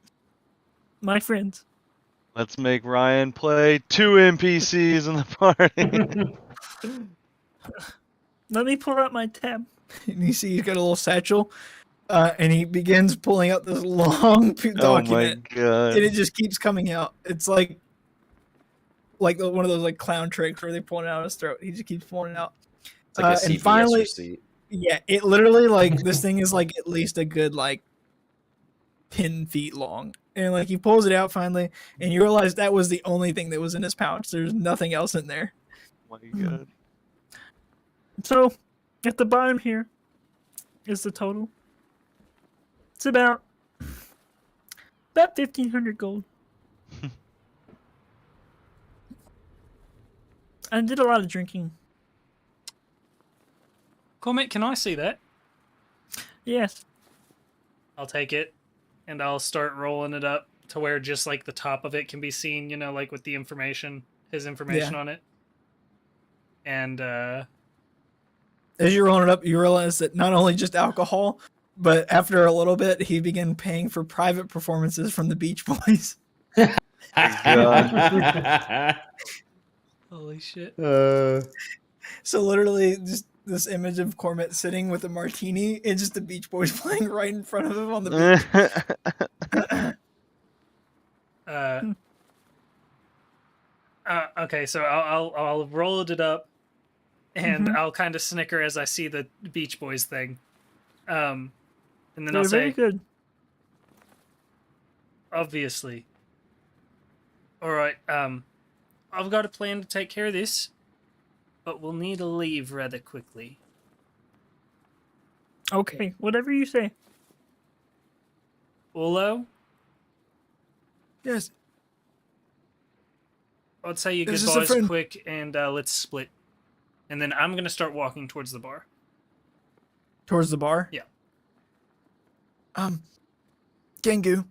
my friends? Let's make Ryan play 2 NPCs in the party. Let me pull out my tab. And you see he's got a little satchel, and he begins pulling out this long document. Oh my god. And it just keeps coming out. It's like one of those like clown tricks where they pull it out of his throat. He just keeps pulling it out. It's like a and CVS finally, receipt. yeah, it literally like this thing is like at least a good like 10 feet long. And like he pulls it out finally, and you realize that was the only thing that was in his pouch. There's nothing else in there. Oh my god. So at the bottom here is the total. It's about 1,500 gold. I did a lot of drinking. Cormit, can I see that? Yes. I'll take it, and I'll start rolling it up to where just like the top of it can be seen, you know, like with the information, his information on it. And as you're rolling it up, you realize that not only just alcohol, but after a little bit, he began paying for private performances from the Beach Boys. holy shit. So literally, just this image of Cormit sitting with a martini and just the Beach Boys playing right in front of him on the beach. Okay, so I'll roll it up, and I'll kind of snicker as I see the Beach Boys thing, and then They're I'll very say, good. obviously. All right, I've got a plan to take care of this, but we'll need to leave rather quickly. Okay, whatever you say. Ulo, Yes. let's say you This is a goodbyes friend. quick, and let's split. And then I'm gonna start walking towards the bar. Towards the bar? Yeah. Gengu,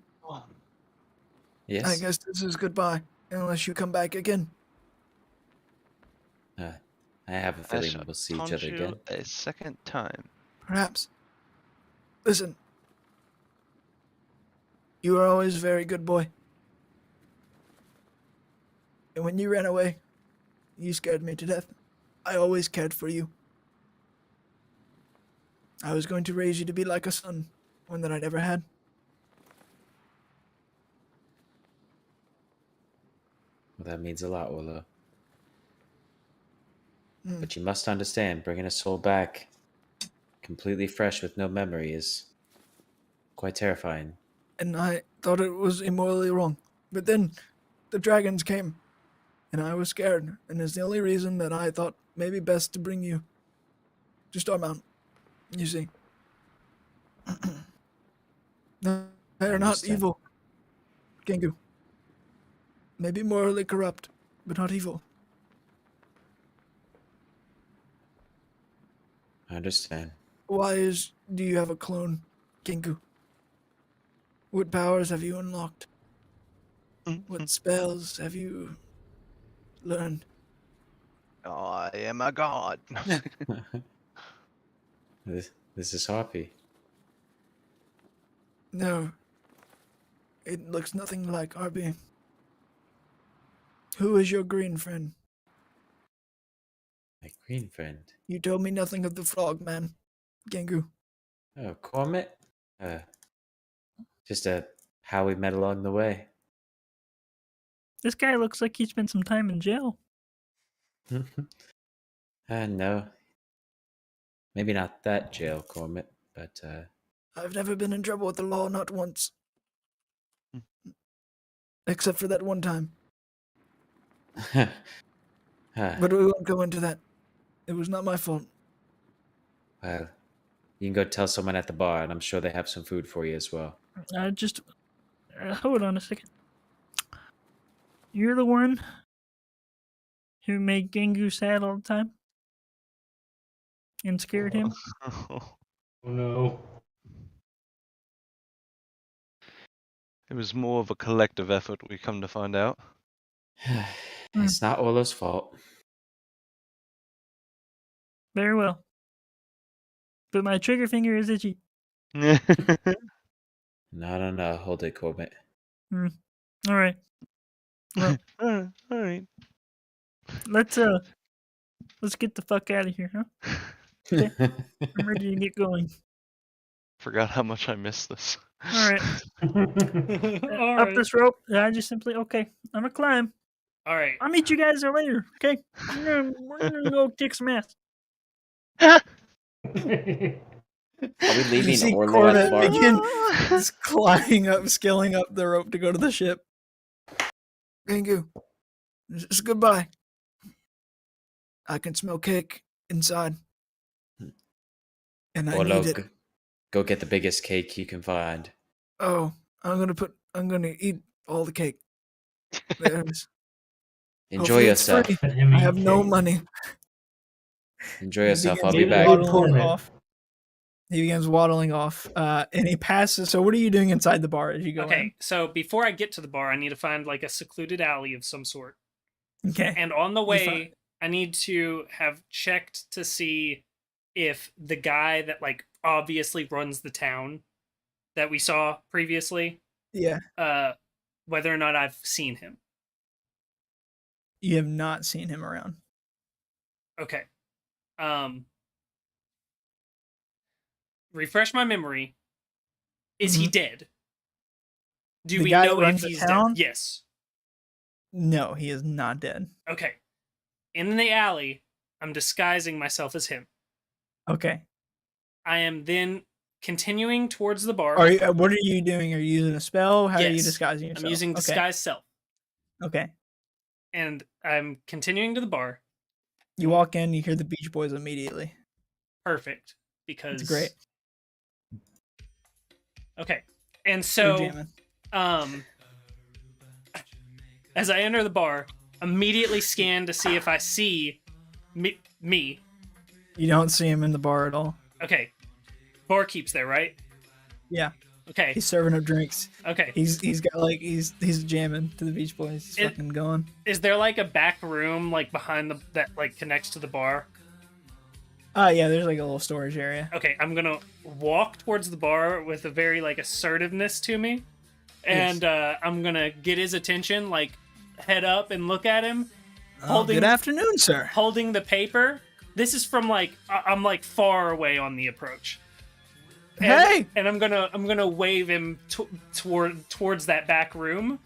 Yes. I guess this is goodbye, unless you come back again. I have a I feeling shall we'll see each taunt other you again. a second time. Perhaps. Listen. You were always a very good boy. And when you ran away, you scared me to death. I always cared for you. I was going to raise you to be like a son, one that I never had. Well, that means a lot, Willow. Hmm. But you must understand, bringing a soul back completely fresh with no memory is quite terrifying. And I thought it was immorally wrong. But then the dragons came, and I was scared, and it's the only reason that I thought maybe best to bring you to Starmount. You see. They're not understand. evil, Gengu. Maybe morally corrupt, but not evil. I understand. Do you have a clone, Gengu? What powers have you unlocked? What spells have you learned? I am a god. This is Harpy. No. It looks nothing like RB. Who is your green friend? My green friend. You told me nothing of the frog man, Gengu. Oh, Cormit? Just how we met along the way. This guy looks like he spent some time in jail. No. Maybe not that jail, Cormit, but I've never been in trouble with the law, not once. Except for that one time. But we won't go into that. It was not my fault. Well, you can go tell someone at the bar, and I'm sure they have some food for you as well. Just hold on a second. You're the one who made Gengu sad all the time and scared him. Oh no. It was more of a collective effort, we come to find out. It's not Orlo's fault. Very well. But my trigger finger is itchy. No. Hold it, Corbett. All right. Well, all right. let's get the fuck out of here, huh? Okay. I'm ready to get going. Forgot how much I missed this. All right. Up this rope. I just simply I'm gonna climb. All right. I'll meet you guys there later. Okay. We're gonna go kick some ass. Are we leaving Orlo at the bar? Begin climbing up, scaling up the rope to go to the ship. Gengu, it's goodbye. I can smell cake inside. And I Orlo, need it. go get the biggest cake you can find. Oh, I'm gonna eat all the cake. There it is. Enjoy Hopefully it's yourself. free. I have no money. Enjoy yourself. I'll be Maybe back. waddling off. He begins waddling off, and he passes. So, what are you doing inside the bar as you go Okay, so before I get to the bar, I need to find like a secluded alley of some sort. in? Okay. And on the You way, I need to have checked to see if the guy that like obviously runs the town that we saw previously, Yeah. whether or not I've seen him. You have not seen him around. Okay. Refresh my memory. Is he dead? Do The we guy know that if runs the he's town? dead? Yes. No, he is not dead. Okay. In the alley, I'm disguising myself as him. Okay. I am then continuing towards the bar. What are you doing? Are you using a spell? How are you Yes. disguising yourself? I'm using disguise self. Okay. And I'm continuing to the bar. You walk in, you hear the Beach Boys immediately. Perfect. Because It's great. Okay. And They're so jamming. as I enter the bar, immediately scan to see if I see me. You don't see him in the bar at all. Okay. Barkeep's there, right? Yeah. Okay. He's serving up drinks. Okay. He's got like he's jamming to the Beach Boys. He's fucking going. Is there like a back room like behind that like connects to the bar? Yeah, there's like a little storage area. Okay, I'm gonna walk towards the bar with a very like assertiveness to me, and I'm gonna get his attention, like head up and look at him. Good afternoon, sir. Holding the paper. This is from like I'm like far away on the approach. Hey! And I'm gonna wave him towards that back room,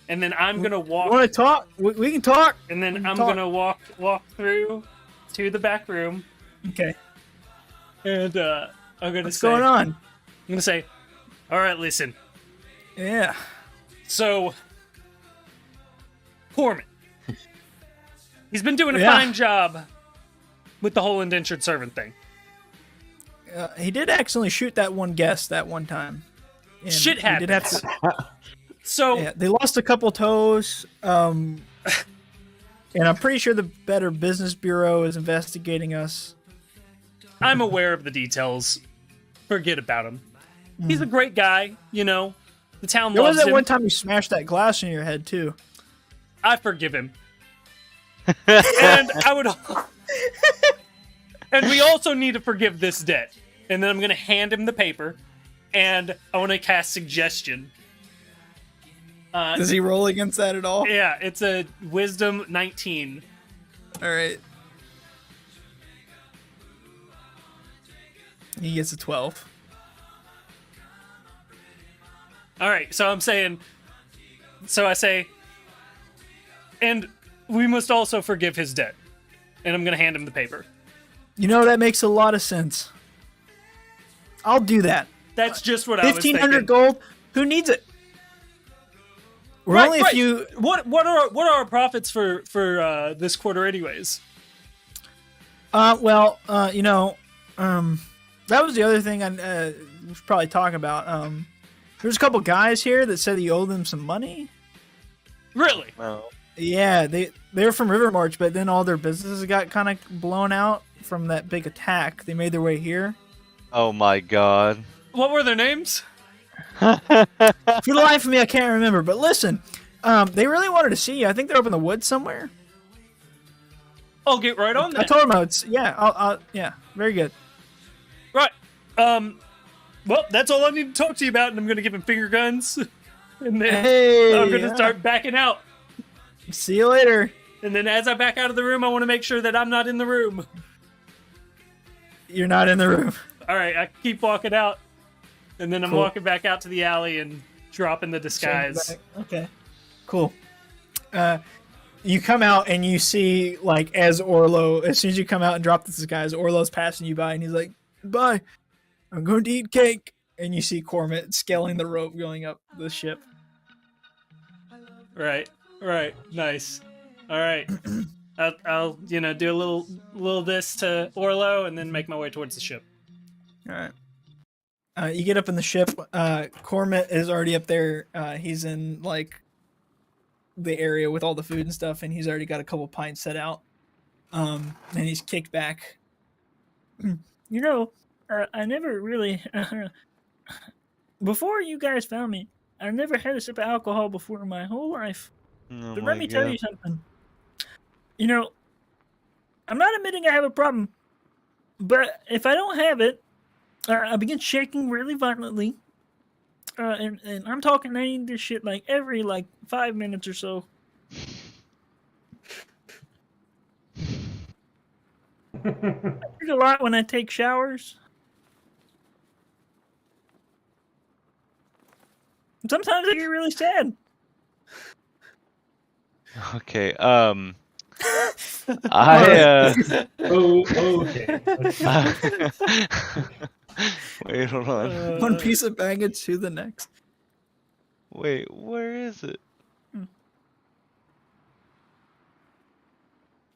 and then I'm gonna walk. Want to talk? We can talk. And then I'm gonna walk through to the back room. Okay. And I'm gonna What's say, going on? I'm gonna say, all right, listen. Yeah. So, Corman, he's been doing a fine job with the whole indentured servant thing. He did accidentally shoot that one guest that one time. And Shit happens. So yeah, they lost a couple toes. And I'm pretty sure the Better Business Bureau is investigating us. I'm aware of the details. Forget about him. He's a great guy, you know. The town There loves was that him. one time you smashed that glass in your head too. I forgive him. And I would. And we also need to forgive this debt. And then I'm going to hand him the paper, and I want to cast suggestion. Does he roll against that at all? Yeah, it's a wisdom 19. All right. He gets a 12. All right, so I say, and we must also forgive his debt. And I'm going to hand him the paper. You know, that makes a lot of sense. I'll do that. That's just what I was thinking. 1,500 gold? Who needs it? We're only a few... What are our profits for this quarter anyways? You know, that was the other thing I was probably talking about. There's a couple guys here that said that you owe them some money. Really? Well, Yeah, they were from Rivermarch, but then all their businesses got kind of blown out from that big attack. They made their way here. oh my god. What were their names? For the life of me, I can't remember. But listen, they really wanted to see you. I think they're up in the woods somewhere. I'll get right on that. I told them I would. Yeah, very good. Right. Well, that's all I need to talk to you about, and I'm going to give him finger guns. And then I'm going to start backing out. See you later. And then as I back out of the room, I want to make sure that I'm not in the room. You're not in the room. All right, I keep walking out. And then I'm Cool. walking back out to the alley and dropping the disguise. Okay. Cool. You come out and you see, like, as soon as you come out and drop the disguise, Orlo's passing you by and he's like, bye. I'm going to eat cake. And you see Cormit scaling the rope going up the ship. Right, nice. All right. I'll do a little this to Orlo and then make my way towards the ship. All right. You get up in the ship. Cormit is already up there. He's in like the area with all the food and stuff, and he's already got a couple pints set out. And he's kicked back. You know, I never really. Before you guys found me, I never had a sip of alcohol before in my whole life. Oh But my let me tell God. you something. You know, I'm not admitting I have a problem, but if I don't have it, I begin shaking really violently. And I'm talking, I need this shit like every 5 minutes or so. I drink a lot when I take showers. Sometimes I get really sad. Okay, Oh, okay. Wait, hold on. One piece of baggage to the next. Wait, where is it?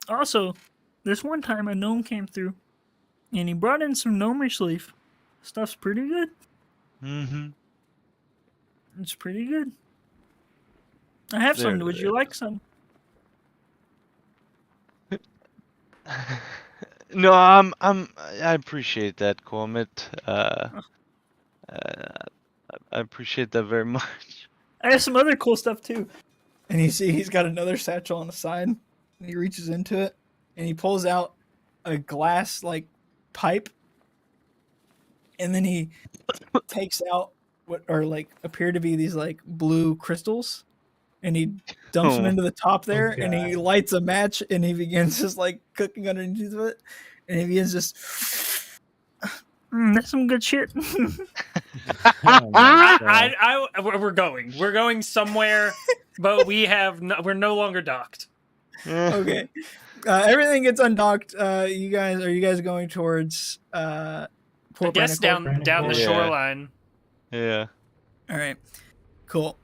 Also, this one time a gnome came through, and he brought in some gnomish leaf. Stuff's pretty good. Mm-hmm. It's pretty good. I have some. There Would it you like some? No, I appreciate that, Cormit. I appreciate that very much. I have some other cool stuff too. And you see he's got another satchel on the side. And he reaches into it and he pulls out a glass like pipe. And then he takes out what are like appear to be these like blue crystals. And he dumps them into the top there and he lights a match and he begins just like cooking underneath of it. And he begins just that's some good shit. We're going somewhere, but we're no longer docked. Okay. Everything gets undocked. You guys going towards I guess down the shoreline. Yeah. All right. Cool.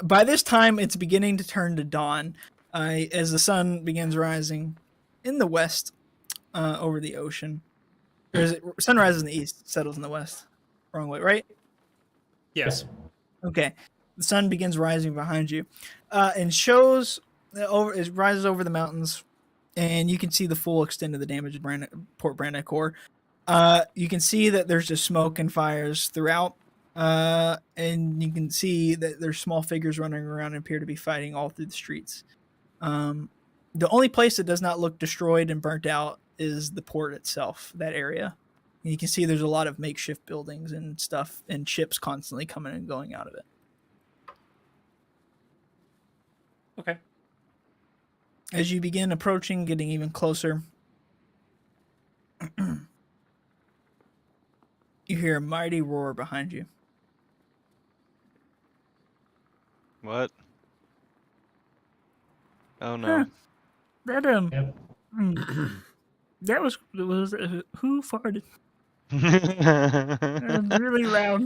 By this time, it's beginning to turn to dawn as the sun begins rising in the west over the ocean. Or is it sun rises in the east, settles in the west? Wrong way, right? Yes. Okay. The sun begins rising behind you and shows it rises over the mountains, and you can see the full extent of the damage of Port Brandicore. You can see that there's just smoke and fires throughout. And you can see that there's small figures running around and appear to be fighting all through the streets. The only place that does not look destroyed and burnt out is the port itself, that area. And you can see there's a lot of makeshift buildings and stuff and ships constantly coming and going out of it. Okay. As you begin approaching, getting even closer, you hear a mighty roar behind you. What? Oh no. That that was who farted? It was really loud.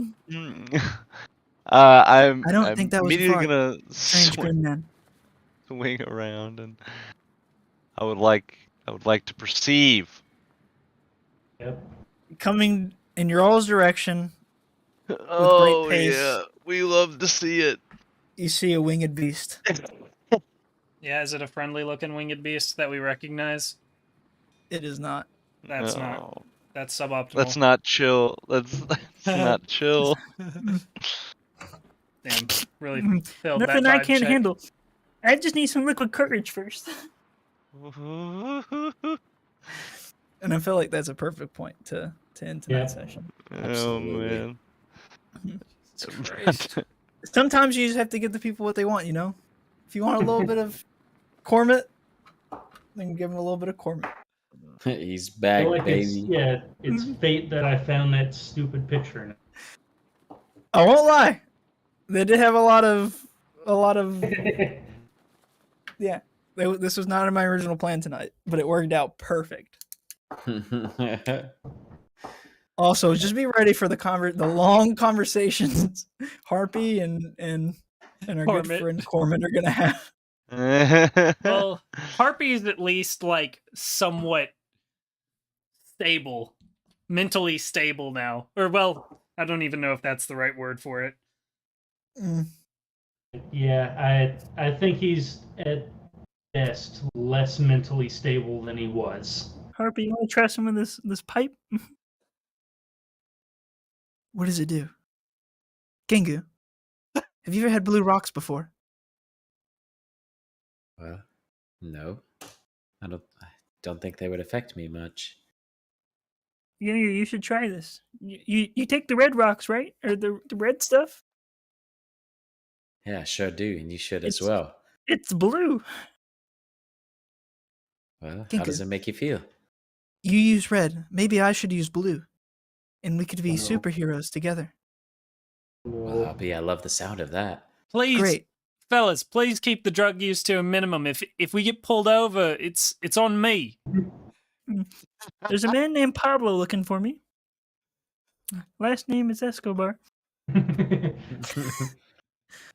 I don't think that was immediately fart. gonna Strange Green Man. swing around, and I would like to perceive. Yep. Coming in your all's direction with Oh great pace, yeah, we love to see it. you see a winged beast. Yeah, is it a friendly looking winged beast that we recognize? It is not. That's not. That's suboptimal. Let's not chill. Let's not chill. Damn, really failed Nothing that I vibe can't check. handle. I just need some liquid courage first. And I feel like that's a perfect point to end tonight's session. Absolutely. Oh man. Christ. Sometimes you just have to give the people what they want, you know? If you want a little bit of Cormit, then give them a little bit of Cormit. He's I back, feel like baby. it's fate that I found that stupid picture in it. I won't lie. They did have a lot of yeah. This was not in my original plan tonight, but it worked out perfect. Also, just be ready for the long conversations Harpy and our good friend Cormit are gonna have. Well, Harpy is at least like somewhat stable, mentally stable now. Or well, I don't even know if that's the right word for it. Yeah, I think he's at best less mentally stable than he was. Harpy, you want to try some of this pipe? What does it do? Gengu, have you ever had blue rocks before? Well, no. I don't think they would affect me much. Yeah, you should try this. You take the red rocks, right? Or the red stuff? Yeah, sure do, and you should as well. It's blue. Well, Gengu, how does it make you feel? You use red. Maybe I should use blue. And we could be superheroes together. Well, I love the sound of that. Please, Great. fellas, please keep the drug use to a minimum. If we get pulled over, it's on me. There's a man named Pablo looking for me. Last name is Escobar.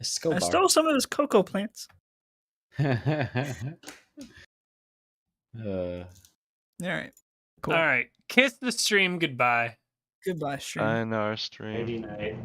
Escobar. I stole some of his cocoa plants. All right. Cool. All right. Kiss the stream goodbye. Goodbye, stream. I know our stream. Nighty night.